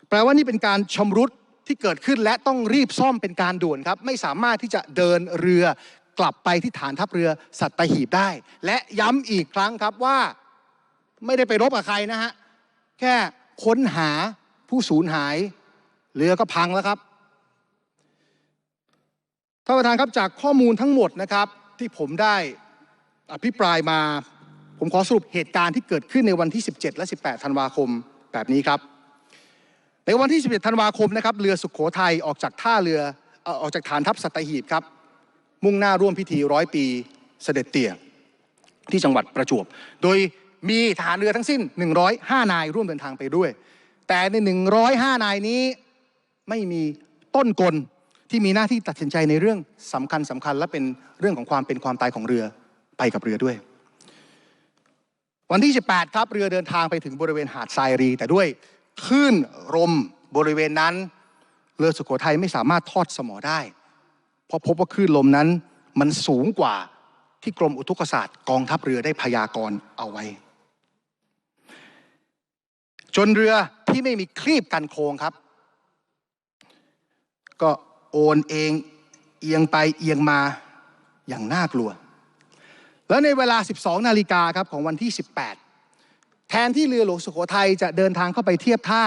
แปลว่านี่เป็นการชำรุดที่เกิดขึ้นและต้องรีบซ่อมเป็นการด่วนครับไม่สามารถที่จะเดินเรือกลับไปที่ฐานทัพเรือสัตหีบได้และย้ำอีกครั้งครับว่าไม่ได้ไปรบกับใครนะฮะแค่ค้นหาผู้สูญหายเรือก็พังแล้วครับท่านประธานครับจากข้อมูลทั้งหมดนะครับที่ผมได้อภิปรายมาผ ผมขอสรุปเหตุการณ์ที่เกิดขึ้นในวันที่ 17 และ 18 ธันวาคมแบบนี้ครับในวันที่ 11 ธันวาคมนะครับเรือสุโขทัยออกจากออกจากฐานทัพสัตหีบครับมุ่งหน้าร่วมพิธี100 ปีเสด็จเตี่ยที่จังหวัดประจวบโดยมีทหารเรือทั้งสิ้น105 นายร่วมเดินทางไปด้วยแต่ใน105 นายนี้ไม่มีต้นกลที่มีหน้าที่ตัดสินใจในเรื่องสำคัญและเป็นเรื่องของความเป็นความตายของเรือไปกับเรือด้วยวันที่ 18 ครับเรือเดินทางไปถึงบริเวณหาดทรายรีแต่ด้วยคลื่นลมบริเวณนั้นเรือสุโขทัยไม่สามารถทอดสมอได้เพราะพบว่าคลื่นลมนั้นมันสูงกว่าที่กรมอุทกศาสตร์กองทัพเรือได้พยากรณ์เอาไว้จนเรือที่ไม่มีครีบกันโค้งครับก็โอนเองเอียงไปเอียงมาอย่างน่ากลัวแล้วในเวลา 12 นาฬิกาครับของวันที่ 18แทนที่เรือหลวงสุโขทัยจะเดินทางเข้าไปเทียบท่า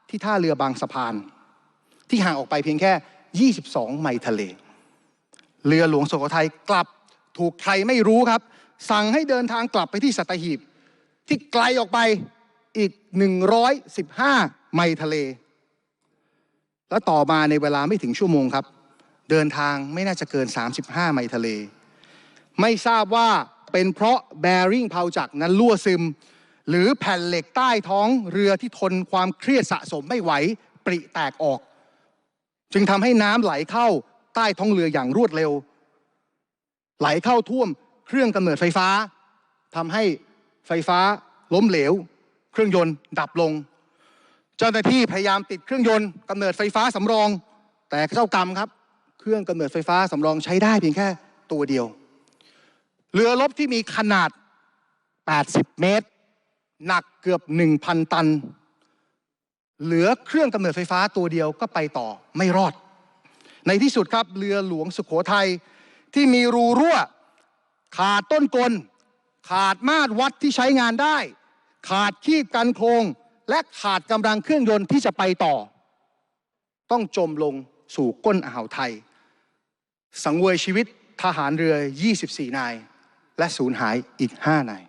ที่ท่าเรือบางสะพานที่ห่างออกไปเพียงแค่22 ไมล์ทะเลเรือหลวงสุโขทัยกลับถูกใครไม่รู้ครับสั่งให้เดินทางกลับไปที่สัตหีบที่ไกลออกไปอีก115 ไมล์ทะเลและต่อมาในเวลาไม่ถึงชั่วโมงครับเดินทางไม่น่าจะเกิน35 ไมล์ทะเลไม่ทราบว่าเป็นเพราะแบริ่งเพาจักรนั้นรั่วซึมหรือแผ่นเหล็กใต้ท้องเรือที่ทนความเครียดสะสมไม่ไหวปริแตกออกจึงทำให้น้ำไหลเข้าใต้ท้องเรืออย่างรวดเร็วไหลเข้าท่วมเครื่องกำเนิดไฟฟ้าทำให้ไฟฟ้าล้มเหลวเครื่องยนต์ดับลงเจ้าหน้าที่พยายามติดเครื่องยนต์กำเนิดไฟฟ้าสำรองแต่เจ้ากรรมครับเครื่องกำเนิดไฟฟ้าสำรองใช้ได้เพียงแค่ตัวเดียวเรือรบที่มีขนาด80 เมตรหนักเกือบ 1,000 ตันเหลือเครื่องกำเนิดไฟฟ้าตัวเดียวก็ไปต่อไม่รอดในที่สุดครับเรือหลวงสุโขทัยที่มีรูรั่วขาดต้นกลขาดมาตรวัดที่ใช้งานได้ขาดคีบกันโครงและขาดกำลังเครื่องยนต์ที่จะไปต่อต้องจมลงสู่ก้นอ่าวไทยสังเวยชีวิตทหารเรือ24 นายและสูญหายอีก5 นาย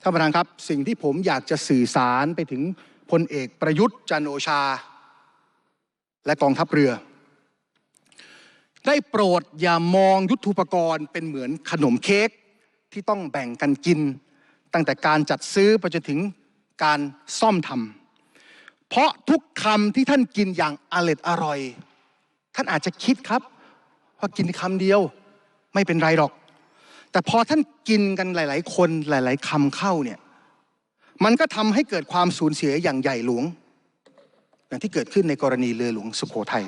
ท่านประธานครับสิ่งที่ผมอยากจะสื่อสารไปถึงพลเอกประยุทธ์จันทร์โอชาและกองทัพเรือได้โปรดอย่ามองยุทโธปกรณ์เป็นเหมือนขนมเค้กที่ต้องแบ่งกันกินตั้งแต่การจัดซื้อไปจนถึงการซ่อมทำเพราะทุกคำที่ท่านกินอย่างอร่อยท่านอาจจะคิดครับว่ากินคำเดียวไม่เป็นไรหรอกแต่พอท่านกินกันหลายๆคนหลายๆคำเข้าเนี่ยมันก็ทำให้เกิดความสูญเสียอย่างใหญ่หลวงอย่างที่เกิดขึ้นในกรณีเรือหลวงสุโขทัย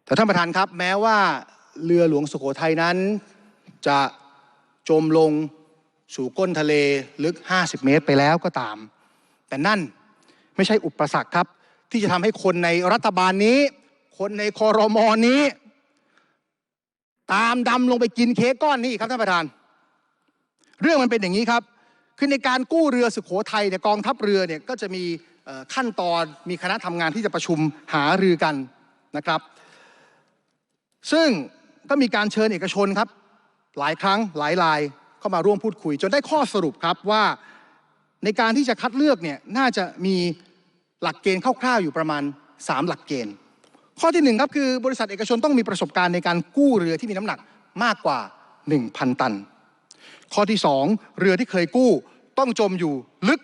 แต่ท่านประธานครับแม้ว่าเรือหลวงสุโขทัยนั้นจะจมลงสู่ก้นทะเลลึก50 เมตรไปแล้วก็ตามแต่นั่นไม่ใช่อุปสรรคครับที่จะทำให้คนในรัฐบาลนี้คนในครม.นี้ตามดำลงไปกินเค้กก้อนนี้ครับท่านประธานเรื่องมันเป็นอย่างนี้ครับคือในการกู้เรือสุโขทัยเนี่ยกองทัพเรือเนี่ยก็จะมีขั้นตอนมีคณะทำงานที่จะประชุมหารือกันนะครับซึ่งก็มีการเชิญเอกชนครับหลายครั้งหลายรายเข้ามาร่วมพูดคุยจนได้ข้อสรุปครับว่าในการที่จะคัดเลือกเนี่ยน่าจะมีหลักเกณฑ์คร่าวๆอยู่ประมาณ3 หลักเกณฑ์ข้อที่1ครับคือบริษัทเอกชนต้องมีประสบการณ์ในการกู้เรือที่มีน้ำหนักมากกว่า 1,000 ตันข้อที่2เรือที่เคยกู้ต้องจมอยู่ลึก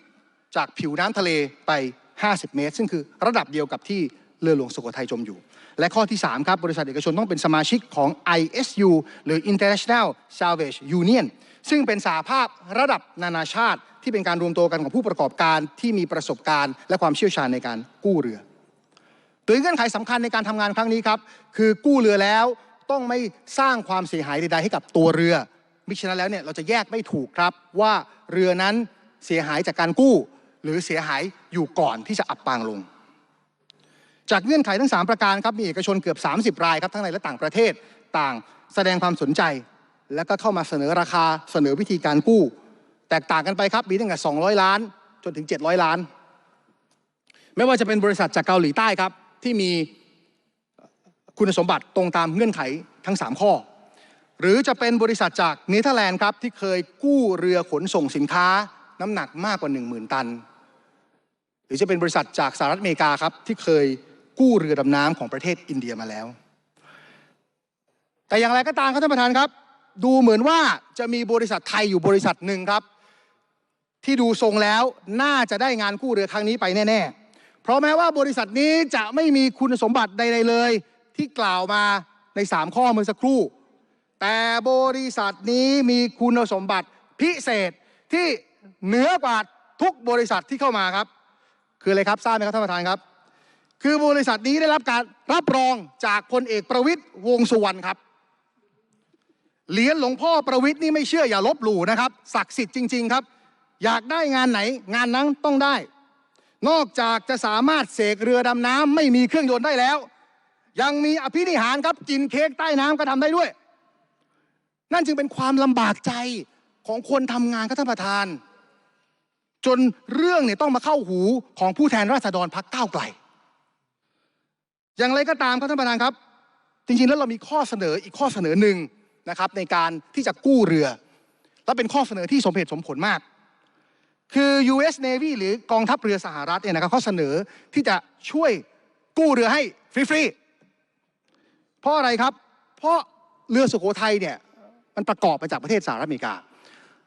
จากผิวน้ำทะเลไป50 เมตรซึ่งคือระดับเดียวกับที่เรือหลวงสุโขทัยจมอยู่และข้อที่3ครับบริษัทเอกชนต้องเป็นสมาชิกของ ISU หรือ International Salvage Union ซึ่งเป็นสหภาพระดับนานาชาติที่เป็นการรวมตัวกันของผู้ประกอบการที่มีประสบการณ์และความเชี่ยวชาญในการกู้เรือโดยเงื่อนไขสำคัญในการทำงานครั้งนี้ครับคือกู้เรือแล้วต้องไม่สร้างความเสียหายใดๆให้กับตัวเรือมิฉะนั้นแล้วเนี่ยเราจะแยกไม่ถูกครับว่าเรือนั้นเสียหายจากการกู้หรือเสียหายอยู่ก่อนที่จะอับปางลงจากเงื่อนไขทั้ง3 ประการครับมีเอกชนเกือบ30 รายครับทั้งในและต่างประเทศต่างแสดงความสนใจแล้วก็เข้ามาเสนอราคาเสนอวิธีการกู้แตกต่างกันไปครับมีตั้งแต่200 ล้านจนถึง700 ล้านไม่ว่าจะเป็นบริษัทจากเกาหลีใต้ครับที่มีคุณสมบัติตรงตามเงื่อนไขทั้ง3 ข้อ หรือจะเป็นบริษัทจากเนเธอร์แลนด์ครับที่เคยกู้เรือขนส่งสินค้าน้ำหนักมากกว่า 10,000 ตันหรือจะเป็นบริษัทจากสหรัฐอเมริกาครับที่เคยกู้เรือดำน้ำของประเทศอินเดียมาแล้วแต่อย่างไรก็ตามครับท่านประธานครับดูเหมือนว่าจะมีบริษัทไทยอยู่บริษัทหนึ่งครับที่ดูทรงแล้วน่าจะได้งานกู้เรือครั้งนี้ไปแน่ๆเพราะแม้ว่าบริษัทนี้จะไม่มีคุณสมบัติใดๆเลยที่กล่าวมาใน3ข้อเมื่อสักครู่แต่บริษัทนี้มีคุณสมบัติพิเศษที่เหนือกว่าทุกบริษัทที่เข้ามาครับคืออะไรครับทราบไหมครับท่านประธานครับคือบริษัทนี้ได้รับการรับรองจากพลเอกประวิตรวงษ์สุวรรณครับเหรียญหลวงพ่อประวิตรนี่ไม่เชื่ออย่าลบหลู่นะครับศักดิ์สิทธิ์จริงๆครับอยากได้งานไหนงานนั้นต้องได้นอกจากจะสามารถเสกเรือดำน้ำไม่มีเครื่องยนต์ได้แล้วยังมีอภินิหารครับกินเค้กใต้น้ำก็ทำได้ด้วยนั่นจึงเป็นความลำบากใจของคนทำงานครับท่านประธานจนเรื่องเนี่ยต้องมาเข้าหูของผู้แทนราษฎรพรรคก้าวไกลอย่างไรก็ตามครับท่านประธานครับจริงๆแล้วเรามีข้อเสนออีกข้อเสนอหนึ่งนะครับในการที่จะกู้เรือและเป็นข้อเสนอที่สมเหตุสมผลมากคือ US Navy หรือกองทัพเรือสหรัฐเนี่ยนะครับเขาเสนอที่จะช่วยกู้เรือให้ฟรีๆเพราะอะไรครับเพราะเรือสุโขทัยเนี่ยมันประกอบมาจากประเทศสหรัฐอเมริกา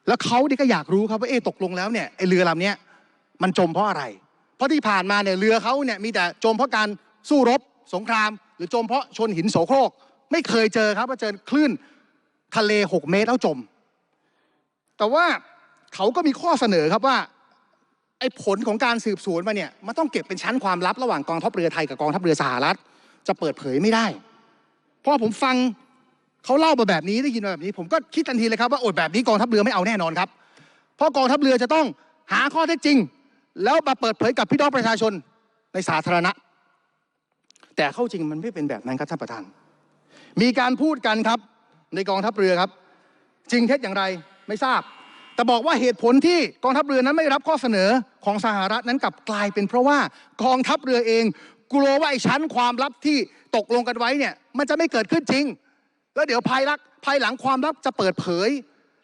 แล้วเขาเนี่ยก็อยากรู้ครับว่าตกลงแล้วเนี่ยไอเรือลำนี้มันจมเพราะอะไรเพราะที่ผ่านมาเนี่ยเรือเขาเนี่ยมีแต่จมเพราะการสู้รบสงครามหรือจมเพราะชนหินโสโครกไม่เคยเจอครับว่าเจอคลื่นทะเล6 เมตรแล้วจมแต่ว่าเขาก็มีข้อเสนอครับว่าไอ้ผลของการสืบสวนมาเนี่ยมันต้องเก็บเป็นชั้นความลับระหว่างกองทัพเรือไทยกับกองทัพเรือสหรัฐจะเปิดเผยไม่ได้เพราะผมฟังเขาเล่ามาแบบนี้ได้ยินมาแบบนี้ผมก็คิดทันทีเลยครับว่าแบบนี้กองทัพเรือไม่เอาแน่นอนครับเพราะกองทัพเรือจะต้องหาข้อเท็จจริงแล้วมาเปิดเผยกับพี่น้องประชาชนในสาธารณะแต่เข้าจริงมันไม่เป็นแบบนั้นครับท่านประธานมีการพูดกันครับในกองทัพเรือครับจริงเท็จอย่างไรไม่ทราบแต่บอกว่าเหตุผลที่กองทัพเรือนั้นไม่รับข้อเสนอของสหรัฐนั้นกลับกลายเป็นเพราะว่ากองทัพเรือเองกลัวว่าไอ้ชั้นความลับที่ตกลงกันไว้เนี่ยมันจะไม่เกิดขึ้นจริงแล้วเดี๋ยวภายหลังความลับจะเปิดเผย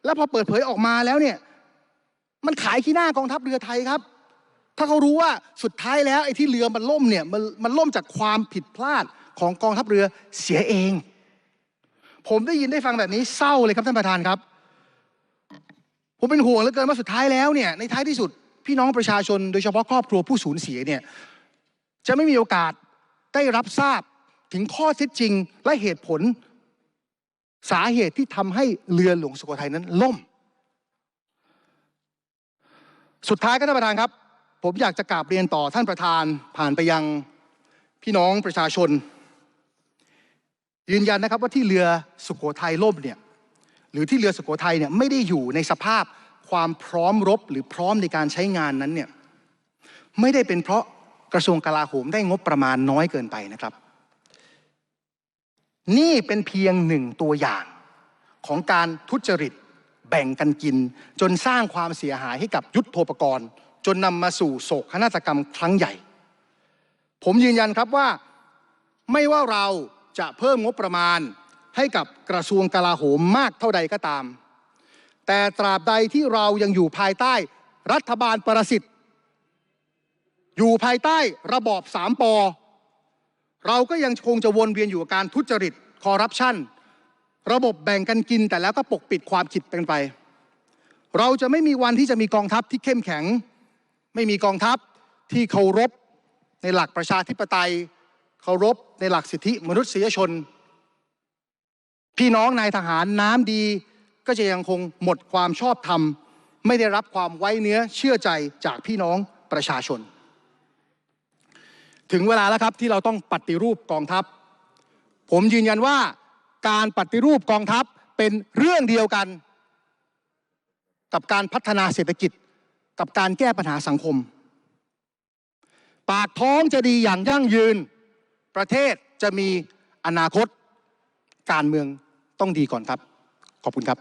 แล้วพอเปิดเผยออกมาแล้วเนี่ยมันขายขี้หน้ากองทัพเรือไทยครับถ้าเขารู้ว่าสุดท้ายแล้วไอ้ที่เรือมันล่มเนี่ยมันล่มจากความผิดพลาดของกองทัพเรือเสียเองผมได้ยินได้ฟังแบบนี้เศร้าเลยครับท่านประธานครับผมเป็นห่วงเหลือเกินว่าสุดท้ายแล้วเนี่ยในท้ายที่สุดพี่น้องประชาชนโดยเฉพาะครอบครัวผู้สูญเสียเนี่ยจะไม่มีโอกาสได้รับทราบถึงข้อเท็จจริงและเหตุผลสาเหตุที่ทำให้เรือหลวงสุโขทัยนั้นล่มสุดท้ายครับท่านประธานครับผมอยากจะกราบเรียนต่อท่านประธานผ่านไปยังพี่น้องประชาชนยืนยันนะครับว่าที่เรือสุโขทัยล่มเนี่ยหรือที่เรือสุโขทัยเนี่ยไม่ได้อยู่ในสภาพความพร้อมรบหรือพร้อมในการใช้งานนั้นเนี่ยไม่ได้เป็นเพราะกระทรวงกลาโหมได้งบประมาณน้อยเกินไปนะครับนี่เป็นเพียงหนึ่งตัวอย่างของการทุจริตแบ่งกันกินจนสร้างความเสียหายให้กับยุทโธปกรณ์จนนำมาสู่โศกนาฏกรรมครั้งใหญ่ผมยืนยันครับว่าไม่ว่าเราจะเพิ่มงบประมาณให้กับกระทรวงกลาโหมมากเท่าใดก็ตามแต่ตราบใดที่เรายังอยู่ภายใต้รัฐบาลปรสิตอยู่ภายใต้ระบอบ3 ป.เราก็ยังคงจะวนเวียนอยู่กับการทุจริตคอร์รัปชันระบบแบ่งกันกินแต่แล้วก็ปกปิดความผิดกันไปเราจะไม่มีวันที่จะมีกองทัพที่เข้มแข็งไม่มีกองทัพที่เคารพในหลักประชาธิปไตยเคารพในหลักสิทธิมนุษยชนพี่น้องนายทหารน้ำดีก็จะยังคงหมดความชอบธรรมไม่ได้รับความไว้เนื้อเชื่อใจจากพี่น้องประชาชนถึงเวลาแล้วครับที่เราต้องปฏิรูปกองทัพผมยืนยันว่าการปฏิรูปกองทัพเป็นเรื่องเดียวกันกับการพัฒนาเศรษฐกิจกับการแก้ปัญหาสังคมปากท้องจะดีอย่างยั่งยืนประเทศจะมีอนาคตการเมืองต้องดีก่อนครับขอบคุณครับ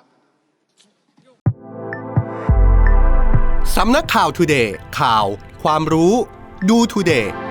สำนักข่าวทูเดย์ข่าวความรู้ดูทูเดย์